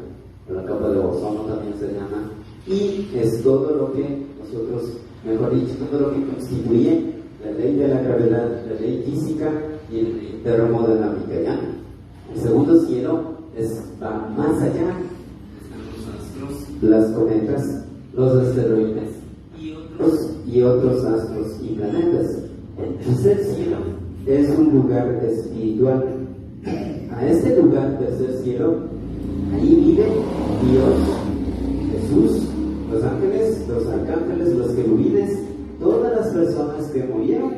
o la capa de ozono también se llama. Y es todo lo que nosotros, mejor dicho, todo lo que constituye la ley de la gravedad, la ley física y el termodinámica, ¿ya? El segundo cielo va más allá. Están los astros, las cometas, los asteroides y otros astros y planetas. El tercer cielo es un lugar espiritual. A este lugar, tercer cielo, ahí vive Dios, Jesús, los ángeles, los arcángeles, los querubines, todas las personas que murieron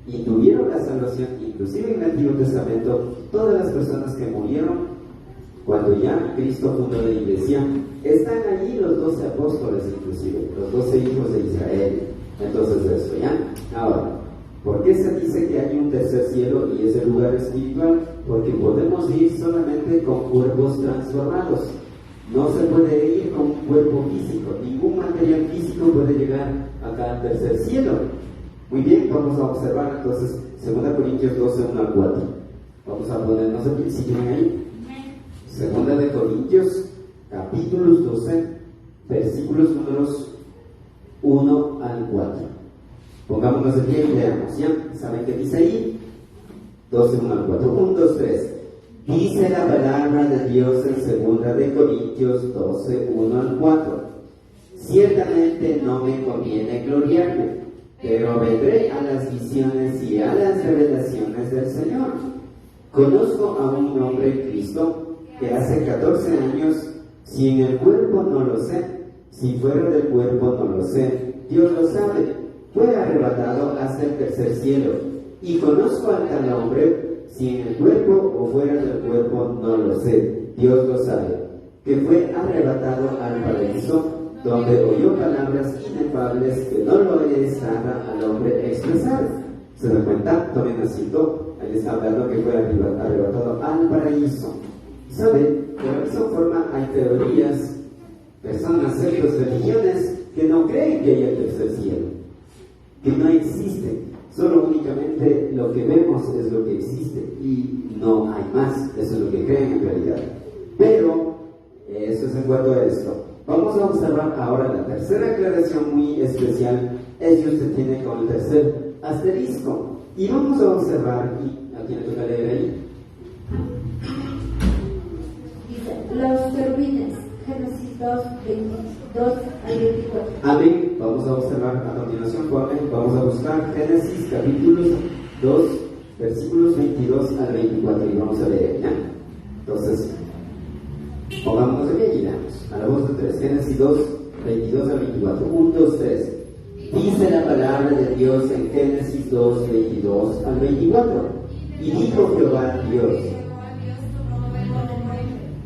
y tuvieron la salvación, inclusive en el Antiguo Testamento, todas las personas que murieron cuando ya Cristo fundó la iglesia, están allí los 12 apóstoles, inclusive, los 12 hijos de Israel. Entonces, eso, ¿ya? Ahora, ¿por qué se dice que hay un tercer cielo y es el lugar espiritual? Porque podemos ir solamente con cuerpos transformados. No se puede ir con un cuerpo físico. Ningún material físico puede llegar acá al tercer cielo. Muy bien, vamos a observar entonces 2 Corintios 12, 1 al 4. Vamos a ponernos aquí, si tienen ahí. 2 Corintios, capítulos 12, versículos números 1 al 4. Pongámonos de pie y leamos, ¿ya? ¿Saben qué dice ahí? 12, 1 al 4. 1, 2, 3. Dice la palabra de Dios en 2 Corintios 12, 1 al 4. Ciertamente no me conviene gloriarme, pero vendré a las visiones y a las revelaciones del Señor. Conozco a un hombre en Cristo que hace 14 años, si en el cuerpo no lo sé, si fuera del cuerpo no lo sé, Dios lo sabe, fue arrebatado hasta el tercer cielo. Y conozco a tal hombre, si en el cuerpo o fuera del cuerpo no lo sé, Dios lo sabe, que fue arrebatado al paraíso, donde oyó palabras inefables que no lo es dada al hombre expresar. ¿Se dan cuenta? Tomen asiento. Ahí está hablando que fue arrebatado al paraíso. ¿Saben? De la misma forma hay teorías, personas, sectas, religiones que no creen que haya tercer cielo. que no existe. Solo únicamente lo que vemos es lo que existe y no hay más. Eso es lo que creen en realidad. Pero eso es en cuanto a esto. Vamos a observar ahora la tercera aclaración muy especial. Ellos se tiene con el tercer asterisco. Y vamos a observar, y ¿a quién le toca leer ahí? Dice, los querubines, Génesis 2, 22 al 24. Amén. Vamos a observar a continuación, vamos a buscar Génesis capítulos 2, versículos 22 al 24 y vamos a leer, ¿ya? Entonces, pongámonos de pie y leamos. A la voz de tres. Génesis 2, 22 al 24. 1, 2, 3. Dice la palabra de Dios en Génesis 2, 22 al 24. Y dijo Jehová Dios.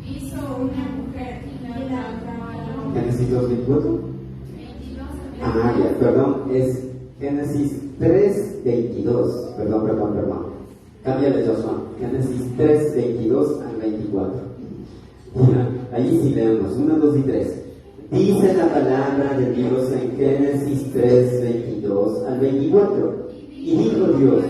Hizo una mujer y la trajo. Génesis 2, 24. Ya, perdón, es Génesis 3, 22. Perdón. Cámbiale, Josué. Génesis 3, 22 al 24. Ahí sí leemos, 1, 2 y 3. Dice la palabra de Dios en Génesis 3, 22 al 24. Y dijo Dios,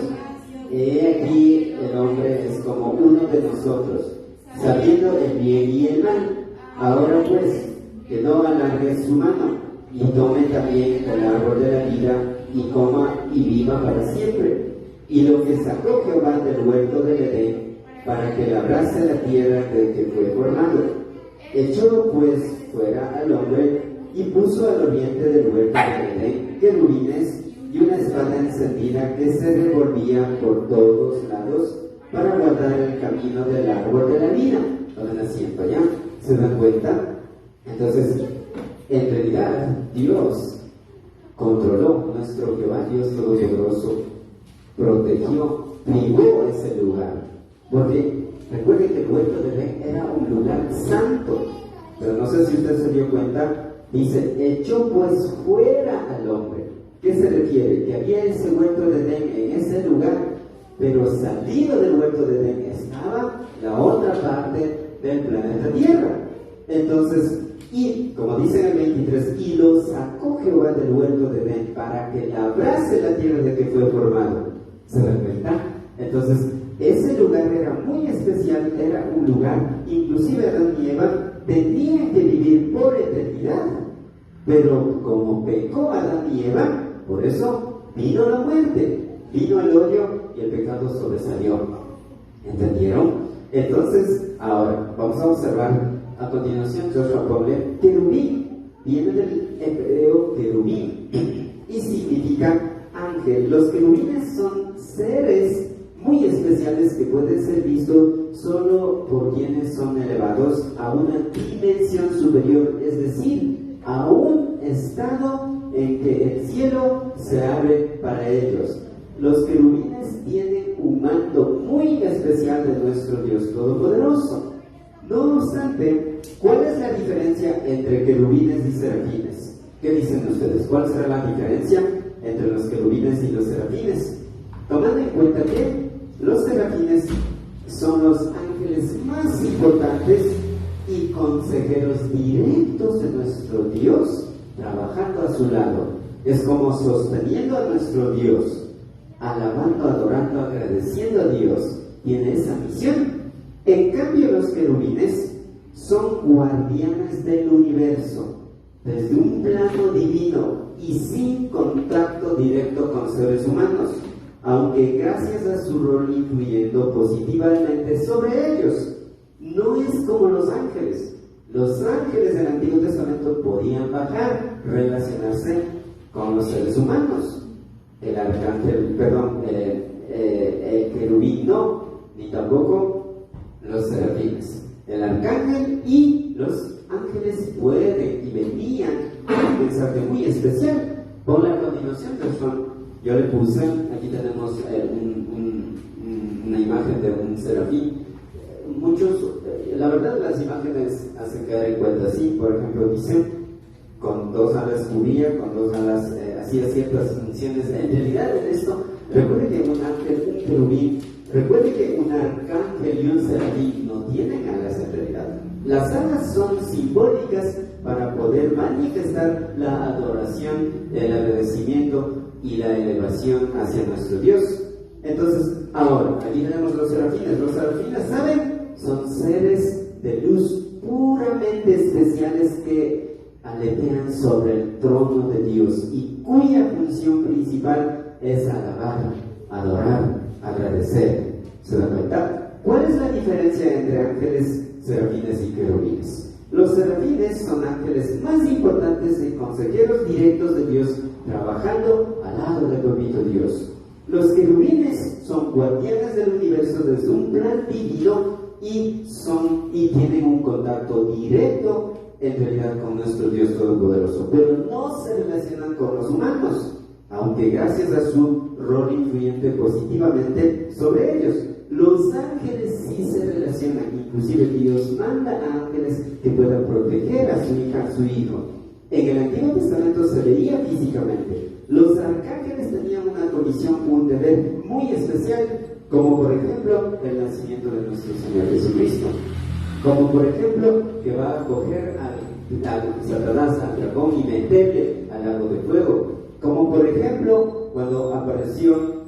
he aquí el hombre es como uno de nosotros, sabiendo el bien y el mal. Ahora pues, que no alargue su mano, y tome también el árbol de la vida, y coma y viva para siempre. Y lo que sacó Jehová del huerto del Edén, para que labrase la tierra de que fue formado. Echó pues fuera al hombre y puso al oriente del huerto de Edén querubines y una espada encendida que se revolvía por todos lados para guardar el camino del árbol de la vida. Tomen asiento allá, ¿se dan cuenta? Entonces, en realidad, Dios controló, nuestro Jehová, Dios Todopoderoso, protegió, privó ese lugar. Porque recuerden que el huerto de Edén era un lugar santo. Pero no sé si usted se dio cuenta, dice, echó pues fuera al hombre. ¿Qué se refiere? Que había ese huerto de Edén en ese lugar, pero salido del huerto de Edén estaba la otra parte del planeta Tierra. Entonces, y como dice en el 23, y lo sacó Jehová del huerto de Edén para que labrase la tierra de que fue formado. ¿Se dan cuenta? Entonces, ese lugar era muy especial, era un lugar, inclusive Adán y Eva tenían que vivir por eternidad, pero como pecó Adán y Eva, por eso vino la muerte, vino el odio y el pecado sobresalió. ¿Entendieron? Entonces, ahora vamos a observar a continuación. Joshua ponle querubín, viene del hebreo querubín y significa ángel. Los querubines son seres muy especiales que pueden ser vistos solo por quienes son elevados a una dimensión superior, es decir, a un estado en que el cielo se abre para ellos. Los querubines tienen un mando muy especial de nuestro Dios Todopoderoso. No obstante, ¿cuál es la diferencia entre querubines y serafines? ¿Qué dicen ustedes? ¿Cuál será la diferencia entre los querubines y los serafines? Tomando en cuenta que los serafines son los ángeles más importantes y consejeros directos de nuestro Dios, trabajando a su lado. Es como sosteniendo a nuestro Dios, alabando, adorando, agradeciendo a Dios. Tiene esa misión. En cambio, los querubines son guardianes del universo, desde un plano divino y sin contacto directo con seres humanos, aunque gracias a su rol influyendo positivamente sobre ellos. No es como los ángeles. Los ángeles del Antiguo Testamento podían bajar, relacionarse con los seres humanos. El arcángel, el querubín no, ni tampoco los serafines. El arcángel y los ángeles pueden y venían a un mensaje muy especial. Por la continuación, yo le puse, aquí tenemos una imagen de un serafín. La verdad, las imágenes hacen caer en cuenta, sí. Por ejemplo, dicen con dos alas cubría, con dos alas hacía ciertas funciones. En realidad, en esto, recuerde que un ángel, un querubín, recuerde que un arcángel y un serafín no tienen alas en realidad. Las alas son simbólicas para poder manifestar la adoración, el agradecimiento y la elevación hacia nuestro Dios. Entonces, ahora, aquí tenemos los serafines. Los serafines, ¿saben? Son seres de luz puramente especiales que aletean sobre el trono de Dios y cuya función principal es alabar, adorar, agradecer. ¿Se dan cuenta? ¿Cuál es la diferencia entre ángeles, serafines y querubines? Los serafines son ángeles más importantes y consejeros directos de Dios, trabajando al lado del bendito Dios. Los querubines son guardianes del universo desde un plan divino y tienen un contacto directo en realidad con nuestro Dios Todopoderoso, pero no se relacionan con los humanos, aunque gracias a su rol influyente positivamente sobre ellos. Los ángeles sí se relacionan, inclusive Dios manda a ángeles que puedan proteger a su hija, a su hijo. En el Antiguo Testamento se veía físicamente. Los arcángeles tenían una comisión, un deber muy especial, como por ejemplo el nacimiento de nuestro Señor Jesucristo, como por ejemplo que va a coger al Satanás, al dragón, y meterle al lago de fuego, como por ejemplo cuando apareció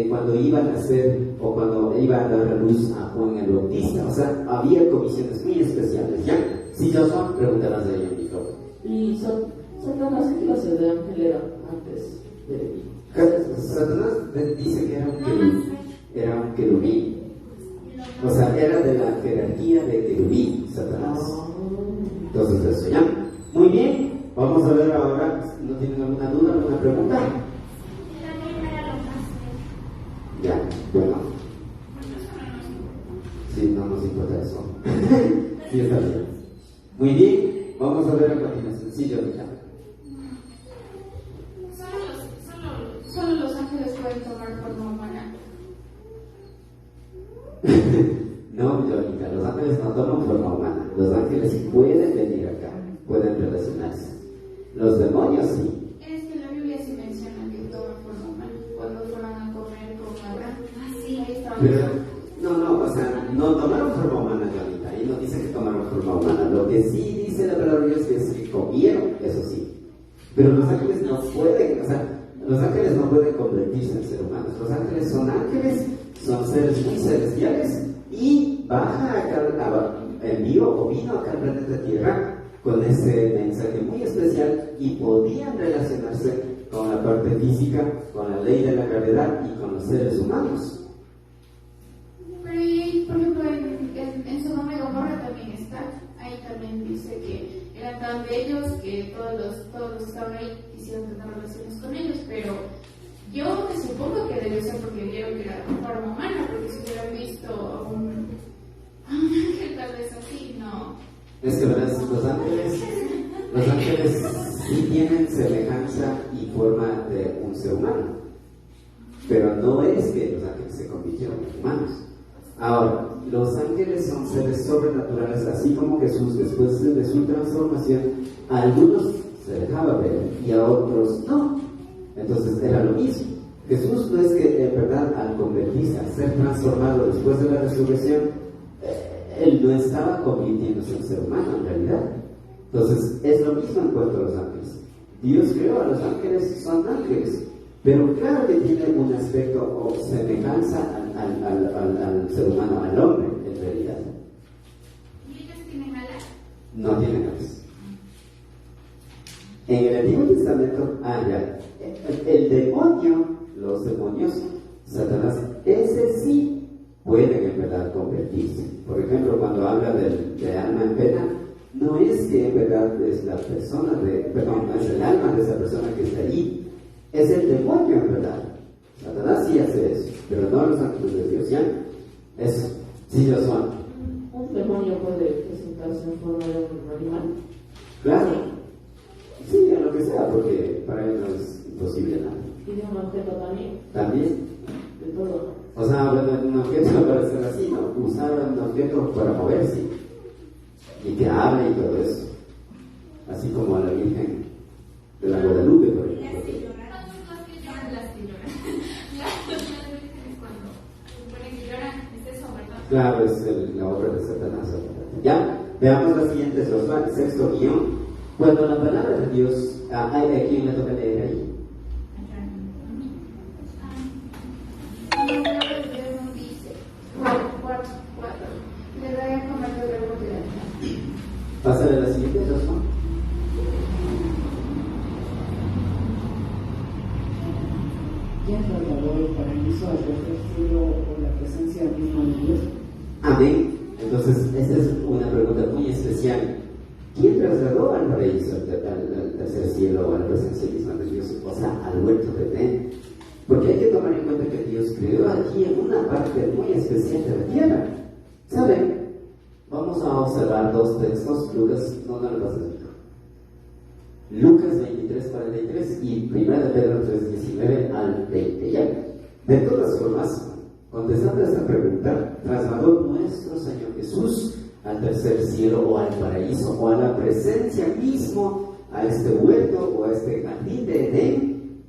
cuando iba a nacer o cuando iba a dar a luz a Juan el Bautista. O sea, había comisiones muy especiales. ¿Ya? Si yo son, preguntarás de ello, hijo. Y Satanás, ¿qué clase de ángel era antes de Satanás dice que era un querubín. O sea, era de la jerarquía de querubín, Satanás. Entonces eso, ¿ya? Muy bien, vamos a ver ahora. ¿No tienen alguna duda, alguna pregunta? Ya, bueno. Sí, no nos importa eso. Sí, está bien. Muy bien, vamos a ver a continuación. Sí, yo ya. Solo los ángeles pueden tomar forma humana. No, Yolita, los ángeles no toman forma humana. Los ángeles pueden venir acá, pueden relacionarse. Los demonios sí. Es que la Biblia sí menciona que toman forma humana cuando fueron a comer con Abraham. Ah, sí, ahí estaba. Pero, no, o sea, no tomaron forma humana, Yolita. Ahí no dice que tomaron forma humana. Lo que sí dice la palabra de Dios es que comieron, eso sí. Pero los ángeles no pueden, o sea, los ángeles no pueden convertirse en seres humanos. Los ángeles, son seres muy celestiales y baja acá, vino acá al planeta Tierra con ese mensaje muy especial y podían relacionarse con la parte física, con la ley de la gravedad y con los seres humanos. Pero y, por ejemplo, en Sodoma y Gomorra también está. Ahí también dice que eran tan bellos que todos los que estaban ahí quisieron tener relaciones con ellos, pero yo me supongo que debe ser porque vieron que era forma humana, porque si hubieran visto a un ángel tal vez así, no. Es que verás, los ángeles sí tienen semejanza y forma de un ser humano, pero no es que los ángeles se convirtieron en humanos. Ahora, los ángeles son seres sobrenaturales, así como Jesús, después de su transformación, a algunos se dejaba ver y a otros no. Entonces era lo mismo. Jesús no es que en verdad al convertirse, al ser transformado después de la resurrección, él no estaba convirtiéndose en ser humano en realidad. Entonces es lo mismo en cuanto a los ángeles. Dios creó a los ángeles, son ángeles, pero claro que tiene un aspecto o semejanza al ser humano, al hombre en realidad. ¿Y ellos tienen alas? No tienen alas. En el Antiguo Testamento, el demonio, los demonios, Satanás, ese sí pueden en verdad convertirse. Por ejemplo, cuando habla de alma en pena, no es que en verdad es la persona no es el alma de esa persona que está allí, es el demonio en verdad. Satanás sí hace eso, pero no los ángeles de Dios, ¿ya? Eso, sí lo son. ¿Un demonio puede presentarse en forma de un animal? Claro. Sí, a lo que sea, porque para él no es imposible nada. ¿Y de un objeto también? También. De todo. O sea, bueno, un objeto para ser así, ¿no? Usar un objeto para moverse y que hable y todo eso. Así como a la Virgen de la Guadalupe, por ejemplo. Las que lloran. Las vírgenes cuando suponen que lloran, es eso, ¿verdad? Claro, es la obra de Satanás. Ya, veamos las siguientes, los sexto guión. Cuando la palabra de Dios, ¿a quién le toca leer ahí? entró al paraíso, al tercer cielo, o a la presencia misma de Dios, o sea, al huerto de Edén. Porque hay que tomar en cuenta que Dios creó aquí en una parte muy especial de la tierra. ¿Saben? Vamos a observar dos textos, Lucas, no lo vas a decir. Lucas 23:43 y 1 Pedro 3:19 al 20. ¿Ya? De todas formas, contestando a esta pregunta, trasladó nuestro Señor Jesús al tercer cielo o al paraíso o a la presencia mismo, a este huerto o a este jardín de Edén,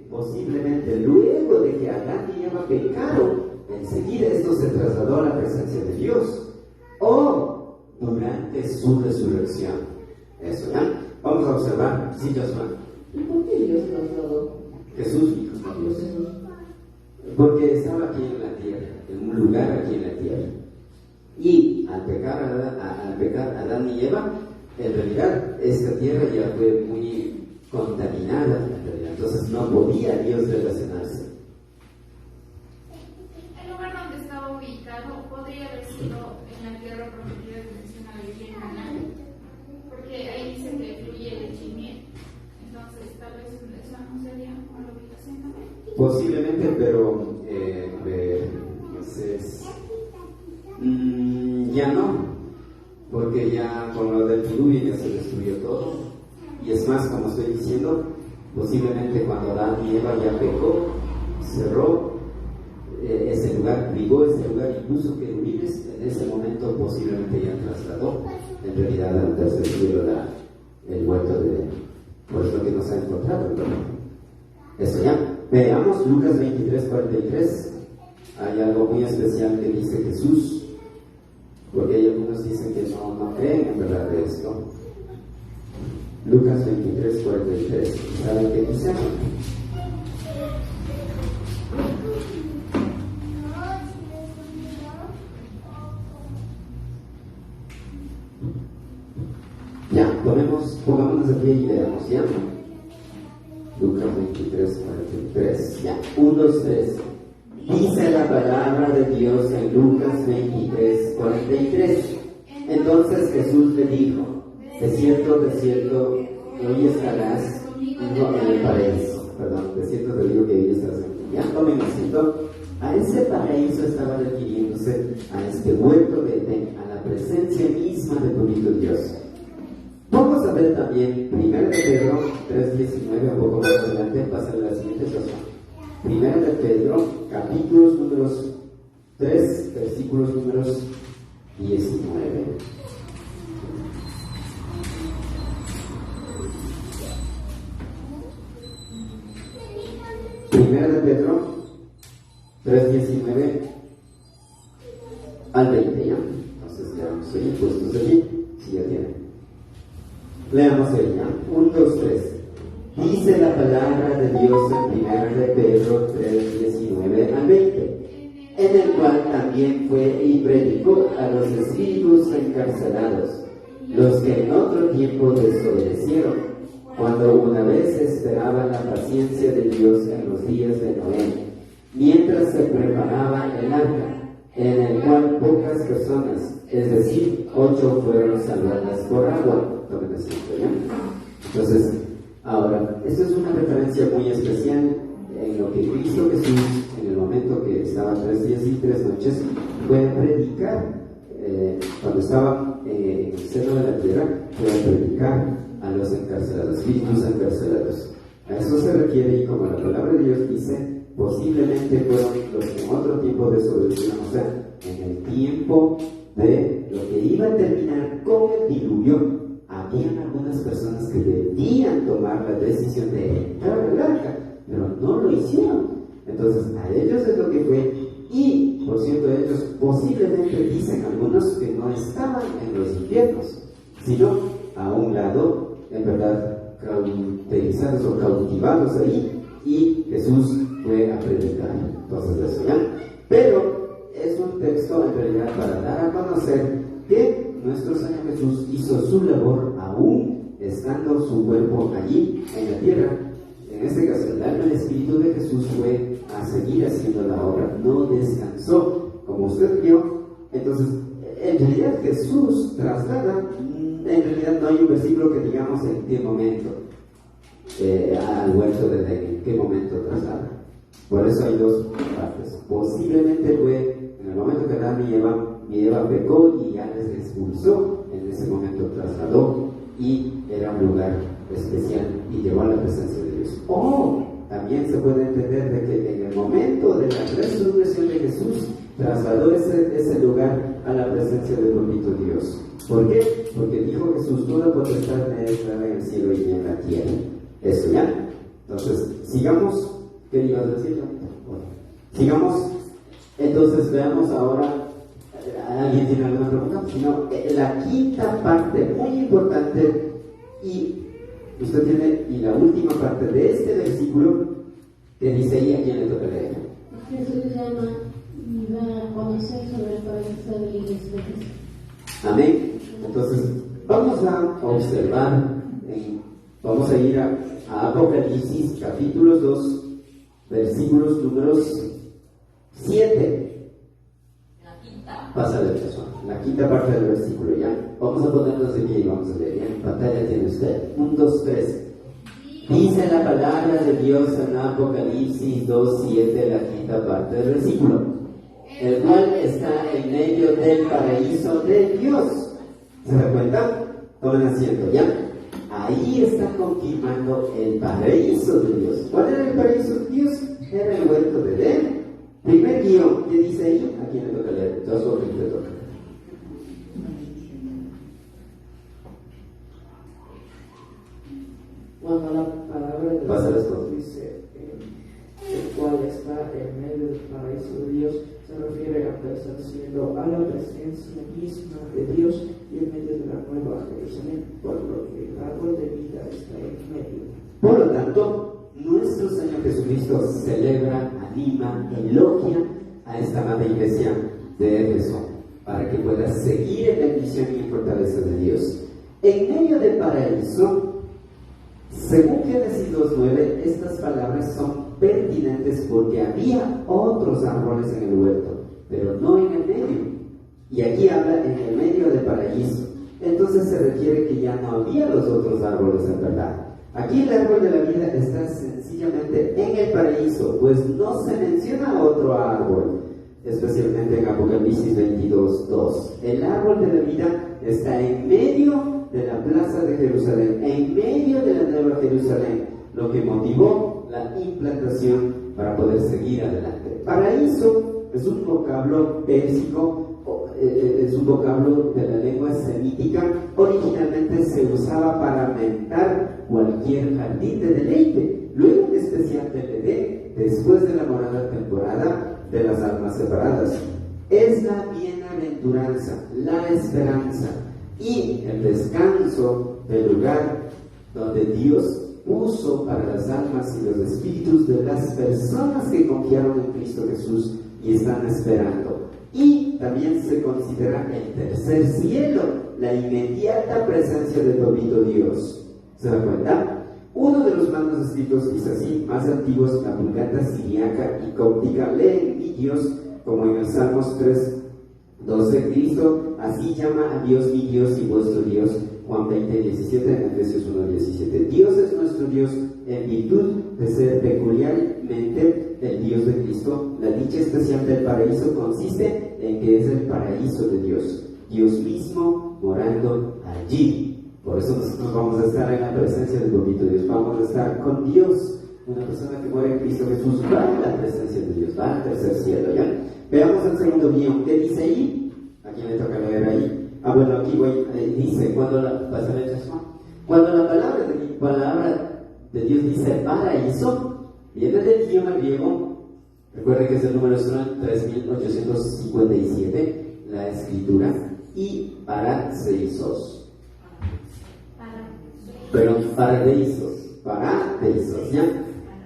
posiblemente luego de que Adán y Eva pecaron, enseguida esto se trasladó a la presencia de Dios, o durante su resurrección. Eso, ¿ya? Vamos a observar. Sí, Joshua. ¿Y por qué Dios trasladó? Jesús, hijo de Dios. Porque estaba aquí en la tierra, en un lugar aquí en la tierra. Y al pecar Adán y Eva, en realidad esta tierra ya fue muy contaminada, en realidad. Entonces no podía Dios relacionarse. El lugar donde estaba ubicado podría haber sido en la tierra prometida que menciona la Biblia en Canaán, porque ahí dice que fluye leche y miel. Entonces, tal vez esa no sería una ubicación también. Posiblemente, pero entonces ya no, porque ya con lo del diluvio ya se destruyó todo. Y es más, como estoy diciendo, posiblemente cuando Adán y Eva ya pecó, cerró ese lugar, privó ese lugar y puso querubines, en ese momento posiblemente ya trasladó en realidad al tercer cielo el huerto de Edén. Por eso que no se ha encontrado, ¿no? Eso ya. Veamos Lucas 23:43. Hay algo muy especial que dice Jesús, porque hay algunos dicen que no creen en verdad de esto. Lucas 23:43. ¿Saben qué dice? Ya, pongámonos de pie y veamos, ¿ya? Lucas 23:43. Ya, 1, 2, 3. Dice la palabra de Dios en Lucas 23:43. Entonces Jesús le dijo: de cierto, hoy estarás en el paraíso. Perdón, de cierto te digo que hoy estarás en el paraíso. Ya tomen asiento. A ese paraíso estaba refiriéndose a este huerto de Edén, a la presencia misma de tu único Dios. Vamos a ver también 1 Pedro 3:19, un poco más adelante, pasa a la siguiente situación. 1 Pedro, capítulos números 3, versículos números 19. Primera de Pedro 3:19 al 20, ¿ya? Entonces ya vamos a ir puestos allí, si ya tienen. Leamos ella. 1, 2, 3. Dice la palabra de Dios en 1 de Pedro 3:19 al 20, en el cual también fue y predicó a los espíritus encarcelados, los que en otro tiempo desobedecieron, cuando una vez esperaban la paciencia de Dios en los días de Noé, mientras se preparaba el arca, en el cual pocas personas, es decir, 8 fueron salvadas por agua. Tomen asiento, ¿ya? Entonces, ahora, esto es una referencia muy especial en lo que Cristo Jesús, en el momento que estaba 3 días y 3 noches, fue a predicar. Cuando estaba en el seno de la tierra, fue a predicar a los encarcelados, espíritus encarcelados. A eso se requiere, y como la palabra de Dios dice, posiblemente fueron los que en otro tiempo desobedecieron, o sea, en el tiempo de lo que iba a terminar con el diluvio. Habían algunas personas que debían tomar la decisión de entrar al arca, pero no lo hicieron. Entonces, a ellos es lo que fue, y por cierto, ellos posiblemente dicen algunos que no estaban en los infiernos, sino a un lado, en verdad, cauterizados o cautivados ahí, y Jesús fue a predicar. Entonces, eso ya. Pero es un texto en realidad para dar a conocer que nuestro Señor Jesús hizo su labor aún estando su cuerpo allí en la tierra. En este caso, el alma del Espíritu de Jesús fue a seguir haciendo la obra, no descansó, como usted vio. Entonces, en realidad Jesús traslada, en realidad no hay un versículo que digamos en qué momento al huerto de Edén, en qué momento traslada. Por eso hay dos partes. Posiblemente fue en el momento que Adán y Eva pecó y ya les expulsó, en ese momento trasladó y era un lugar especial y llevó a la presencia de Dios. O también se puede entender de que en el momento de la resurrección de Jesús trasladó ese lugar a la presencia del bendito Dios. ¿Por qué? Porque dijo Jesús: toda potestad me es dada en el cielo y en la tierra. Eso ya. Entonces, sigamos. ¿Qué ibas a decir? Bueno, sigamos. Entonces, veamos ahora. ¿Alguien tiene alguna pregunta? Sino, la quinta parte, muy importante, y usted tiene, y la última parte de este versículo, que dice ahí: ¿a quién le toca leer? Jesús llama y da a conocer sobre el paraíso de la iglesia de Cristo. Amén. Entonces, vamos a observar, vamos a ir a Apocalipsis, capítulo 2, versículos números 7. Pasa la persona, la quinta parte del versículo, ya. Vamos a ponernos de pie y vamos a leer. Ya en pantalla tiene usted. 1, 2, 3. Dice la palabra de Dios en Apocalipsis 2, 7, la quinta parte del versículo, el cual está en medio del paraíso de Dios. ¿Se da cuenta? Tomen asiento, ¿ya? Ahí está confirmando el paraíso de Dios. ¿Cuál era el paraíso de Dios? Era el huerto de Edén. Primer guión, ¿qué dice ahí? ¿A quién le toca leer? Dos o tres te toca. Cuando la palabra de Pasa Dios después. dice el cual está en medio del paraíso de Dios, se refiere al tercer cielo, a la presencia misma de Dios y en medio de la nueva Jerusalén, por lo que el árbol de vida está en medio. Por lo tanto, nuestro Señor Jesucristo celebra, anima, elogia a esta amada iglesia de Éfeso para que pueda seguir en bendición y en fortaleza de Dios. En medio del paraíso, según Génesis 2:9, estas palabras son pertinentes porque había otros árboles en el huerto, pero no en el medio. Y aquí habla en el medio del paraíso. Entonces se refiere que ya no había los otros árboles en verdad. Aquí el árbol de la vida está sencillamente en el paraíso, pues no se menciona otro árbol, especialmente en Apocalipsis 22:2. El árbol de la vida está en medio de la plaza de Jerusalén, en medio de la nueva Jerusalén, lo que motivó la implantación para poder seguir adelante. Paraíso es un vocablo pérsico, es un vocablo de la lengua semítica. Originalmente se usaba para mentar cualquier jardín de deleite, luego en especial del Edén, después de la morada temporada de las almas separadas. Es la bienaventuranza, la esperanza y el descanso del lugar donde Dios puso para las almas y los espíritus de las personas que confiaron en Cristo Jesús y están esperando. Y también se considera el tercer cielo, la inmediata presencia del bendito Dios. ¿Se da cuenta? Uno de los mandos escritos dice así, más antiguos, la Vulgata siriaca y cóptica, leen mi Dios, como en el Salmos 3:12, Cristo así llama a Dios mi Dios y vuestro Dios, Juan 20:17, en Efesios 1:17. Dios es nuestro Dios en virtud de ser peculiarmente el Dios de Cristo. La dicha especial del paraíso consiste en que es el paraíso de Dios, Dios mismo morando allí. Por eso nosotros vamos a estar en la presencia del bendito Dios, vamos a estar con Dios. Una persona que muere en Cristo Jesús va a la presencia de Dios, va al tercer cielo, ¿ya? Veamos el segundo guión. ¿Qué dice ahí? ¿A quién le toca leer ahí? Bueno, aquí dice, cuando la palabra de Dios dice paraíso, viene del idioma griego. Recuerden que es el número 3857, la escritura, y paraísos. Pero paraísos, ¿ya?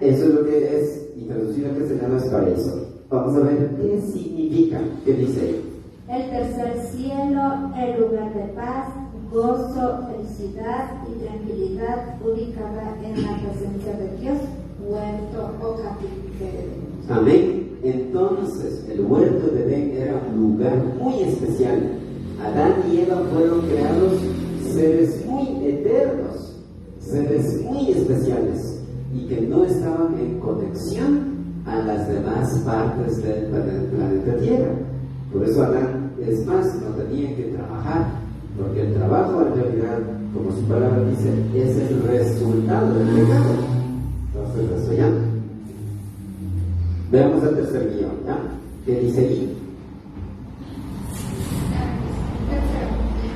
Eso es lo que es, y traducido que se llama paraíso. Vamos a ver qué significa, qué dice ahí. El tercer cielo, el lugar de paz, gozo, felicidad y tranquilidad ubicada en la presencia de Dios, huerto o capítulo. Amén. Entonces, el huerto de Edén era un lugar muy especial. Adán y Eva fueron creados seres muy eternos, seres muy especiales y que no estaban en conexión a las demás partes del planeta Tierra. Por eso Adán, es más, no tenía que trabajar, porque el trabajo en realidad, como su palabra dice, es el resultado del pecado. Entonces, eso ya. Veamos el tercer guión, ¿ya? ¿Qué dice allí?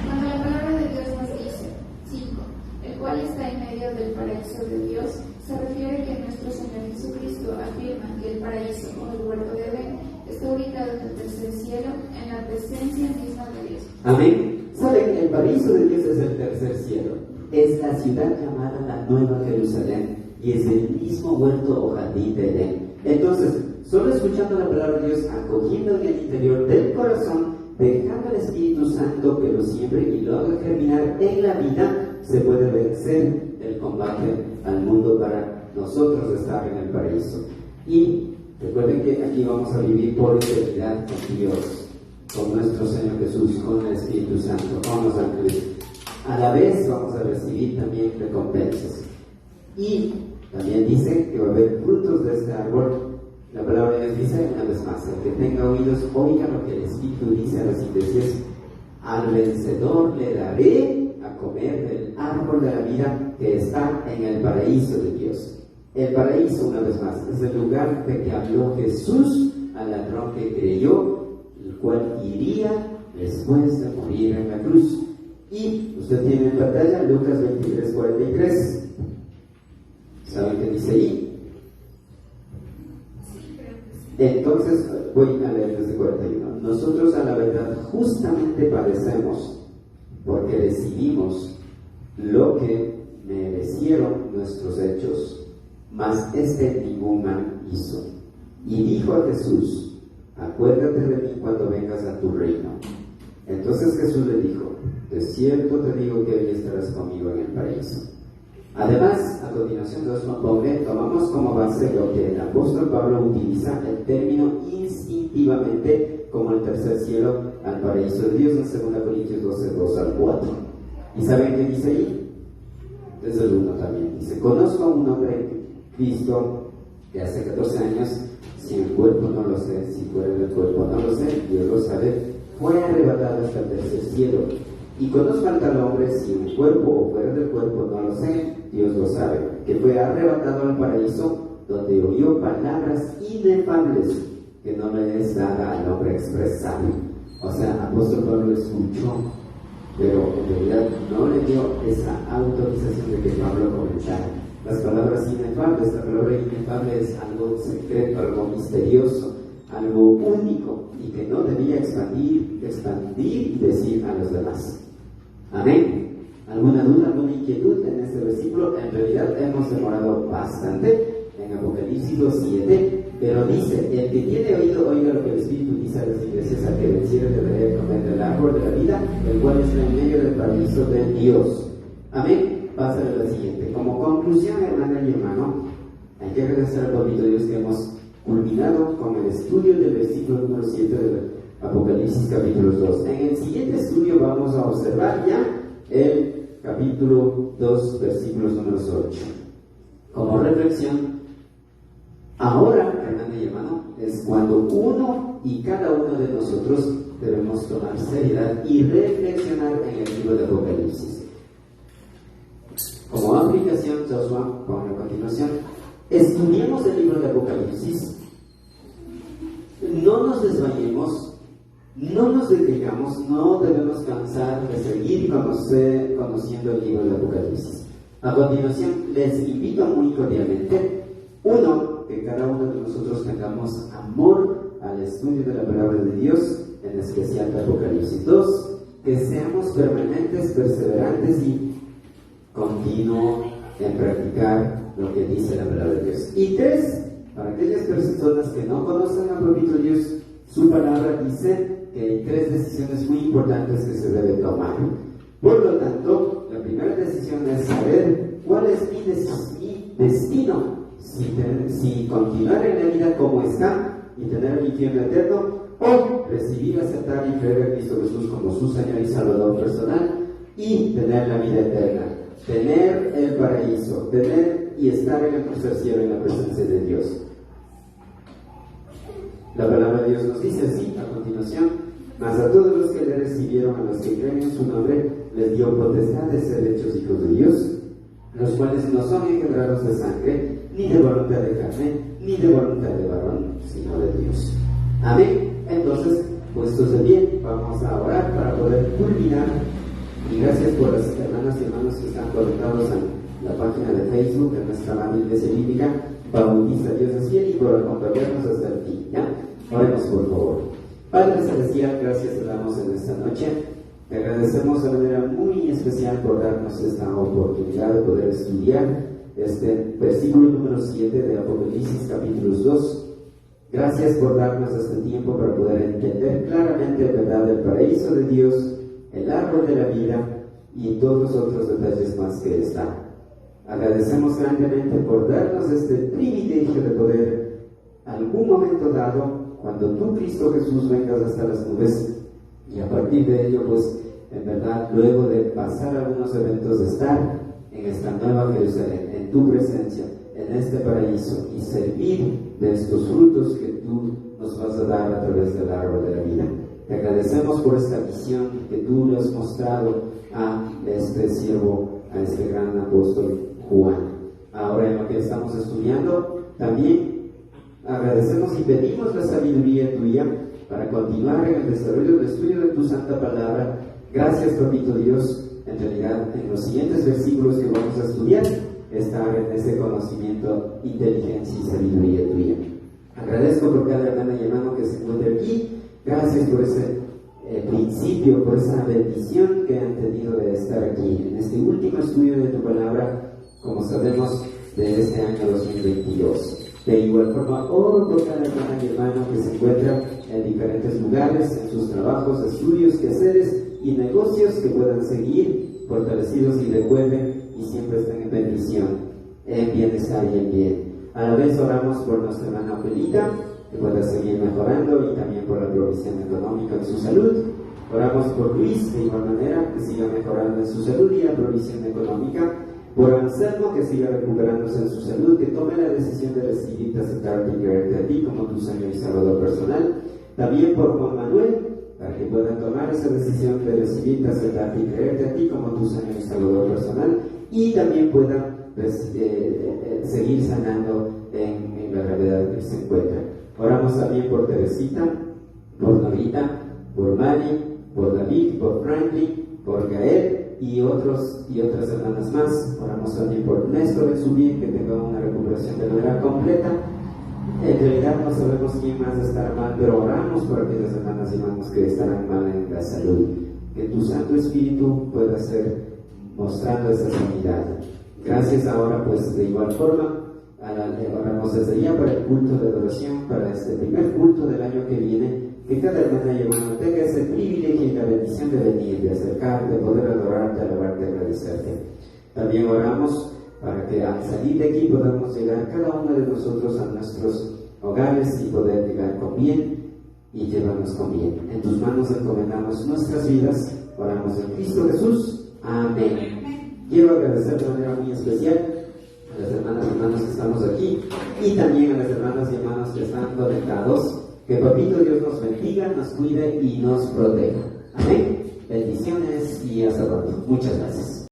Cuando la palabra de Dios nos dice, 5, el cual está en medio del paraíso de Dios, se refiere que nuestro Señor Jesucristo afirma que el paraíso o el huerto de Edén está ubicado en el tercer cielo, en la presencia misma de Dios. Amén. ¿Saben? El paraíso de Dios es el tercer cielo. Es la ciudad llamada la Nueva Jerusalén y es el mismo huerto o jardín de Edén. Entonces, solo escuchando la palabra de Dios, acogiendo en el interior del corazón, dejando al Espíritu Santo que lo siembre y lo haga germinar en la vida, se puede vencer el combate al mundo para nosotros estar en el paraíso. Y recuerden que aquí vamos a vivir por eternidad con Dios, con nuestro Señor Jesús, con el Espíritu Santo, con los ángeles. A la vez vamos a recibir también recompensas. Y también dice que va a haber frutos de este árbol. La palabra de Dios dice una vez más, el que tenga oídos, oiga lo que el Espíritu dice a las iglesias. Al vencedor le daré a comer del árbol de la vida que está en el paraíso de Dios. El paraíso, una vez más, es el lugar de que habló Jesús al ladrón que creyó, el cual iría después de morir en la cruz. Y usted tiene en pantalla Lucas 23:43. ¿Saben qué dice ahí? Entonces, voy a leer desde 41. Nosotros a la verdad justamente padecemos porque recibimos lo que merecieron nuestros hechos, mas ningún mal hizo. Y dijo a Jesús, acuérdate de mí cuando vengas a tu reino. Entonces Jesús le dijo, de cierto te digo que hoy estarás conmigo en el paraíso. Además, a continuación tomamos como base lo que el apóstol Pablo utiliza el término instintivamente como el tercer cielo al paraíso de Dios en 2 Corintios 12:2-4. ¿Y saben qué dice ahí? Desde el 1 también. Dice, conozco a un hombre en Cristo de hace 14 años, si el cuerpo no lo sé, si fuera del cuerpo no lo sé, Dios lo sabe, fue arrebatado hasta el tercer cielo. Y conozco al tal hombre, si en el cuerpo o fuera del cuerpo no lo sé, Dios lo sabe, que fue arrebatado al paraíso, donde oyó palabras inefables que no le es dada al hombre expresar. O sea, apóstol Pablo escuchó, pero en realidad no le dio esa autorización de que Pablo comentara. Las palabras inefables, la palabra inefable es algo secreto, algo misterioso, algo único y que no debía expandir y decir a los demás. Amén. ¿Alguna duda, alguna inquietud en este versículo? En realidad hemos demorado bastante en Apocalipsis 7, pero dice, el que tiene oído, oiga lo que el Espíritu dice a las iglesias, al que venciere deberá comer del árbol de la vida, el cual está en medio del paraíso de Dios. Amén. Pasa a la siguiente. Como conclusión, hermana y hermano, hay que agradecer al papito Dios que hemos culminado con el estudio del versículo número 7 del Apocalipsis capítulo 2. En el siguiente estudio vamos a observar ya el capítulo 2, versículos números 8. Como reflexión, ahora, hermana y hermano, es cuando uno y cada uno de nosotros debemos tomar seriedad y reflexionar en el libro de Apocalipsis. Como aplicación, Joshua pone a continuación, estudiemos el libro de Apocalipsis, no nos desmayemos, no nos detengamos, no debemos cansar de seguir conociendo el libro de Apocalipsis. A continuación, les invito muy cordialmente, uno, que cada uno de nosotros tengamos amor al estudio de la palabra de Dios, en especial de Apocalipsis. 2, que seamos permanentes, perseverantes y continuo en practicar lo que dice la palabra de Dios. Y 3, para aquellas personas que no conocen al propio Dios, su palabra dice que hay 3 decisiones muy importantes que se deben tomar. Por lo tanto, la primera decisión es saber cuál es mi destino, si continuar en la vida como está y tener el infierno eterno, o recibir, aceptar y creer en Cristo Jesús como su Señor y Salvador personal y tener la vida eterna, tener el paraíso, tener y estar en el tercer cielo en la presencia de Dios. La palabra de Dios nos dice así a continuación: mas a todos los que le recibieron, a los que creen en su nombre, les dio potestad de ser hechos hijos de Dios, los cuales no son engendrados de sangre, ni de voluntad de carne, ni de voluntad de varón, sino de Dios. Amén. Entonces, puestos de pie, vamos a orar para poder culminar. Y gracias por las hermanas y hermanos que están conectados en la página de Facebook de nuestra amada Iglesia Bíblica Bautista Dios es Fiel, y por acompañarnos hasta aquí. ¿Ya? Oremos, por favor. Padre Celestial, gracias te damos en esta noche. Te agradecemos de manera muy especial por darnos esta oportunidad de poder estudiar este versículo número 7 de Apocalipsis capítulo 2. Gracias por darnos este tiempo para poder entender claramente la verdad del paraíso de Dios, el árbol de la vida y todos los otros detalles más que está. Agradecemos grandemente por darnos este privilegio de poder, algún momento dado, cuando tú, Cristo Jesús, vengas hasta las nubes, y a partir de ello, pues, en verdad, luego de pasar algunos eventos, de estar en esta nueva Jerusalén, en tu presencia, en este paraíso, y servir de estos frutos que tú nos vas a dar a través del árbol de la vida. Te agradecemos por esta visión que tú le has mostrado a este siervo, a este gran apóstol Juan. Ahora, en lo que estamos estudiando, también agradecemos y pedimos la sabiduría tuya para continuar en el desarrollo del estudio de tu santa palabra. Gracias, papito Dios. En realidad, en los siguientes versículos que vamos a estudiar, está en ese conocimiento, inteligencia y sabiduría tuya. Agradezco por cada hermana y hermano que se encuentra aquí. Gracias por ese principio, por esa bendición que han tenido de estar aquí en este último estudio de tu palabra, como sabemos, de este año 2022. De igual forma, oro por cada hermana y hermano que se encuentra en diferentes lugares, en sus trabajos, estudios, quehaceres y negocios, que puedan seguir fortalecidos y recuerden y siempre estén en bendición, en bienestar y en bien. A la vez oramos por nuestra hermana Angelita, que pueda seguir mejorando, y también por la provisión económica en su salud. Oramos por Luis, de igual manera, que siga mejorando en su salud y la provisión económica. Por Anselmo, que siga recuperándose en su salud, que tome la decisión de recibirte, aceptarte y creerte a ti como tu Señor y Salvador personal. También por Juan Manuel, para que pueda tomar esa decisión de recibirte, aceptarte y creerte a ti como tu Señor y Salvador personal, y también pueda seguir sanando en la gravedad que se encuentra. Oramos también por Teresita, por Norita, por Mari, por David, por Franklin, por Gael y otras hermanas más. Oramos también por Néstor en su bien, que tenga una recuperación de manera completa. En realidad no sabemos quién más estará mal, pero oramos por aquellas hermanas y hermanos que estarán mal en la salud. Que tu Santo Espíritu pueda ser mostrando esa sanidad. Gracias. Ahora, pues, de igual forma, oramos desde ya para el culto de adoración, para este primer culto del año que viene. Que cada hermana y hermano tenga ese privilegio y la bendición de venir, de acercar, de poder adorarte, alabarte, agradecerte. También oramos para que al salir de aquí podamos llegar cada uno de nosotros a nuestros hogares y poder llegar con bien y llevarnos con bien. En tus manos encomendamos nuestras vidas. Oramos en Cristo Jesús. Amén. Quiero agradecer de manera muy especial a las hermanas y hermanos que estamos aquí, y también a las hermanas y hermanos que están conectados. Que papito Dios nos bendiga, nos cuide y nos proteja. Amén. Bendiciones y hasta pronto. Muchas gracias.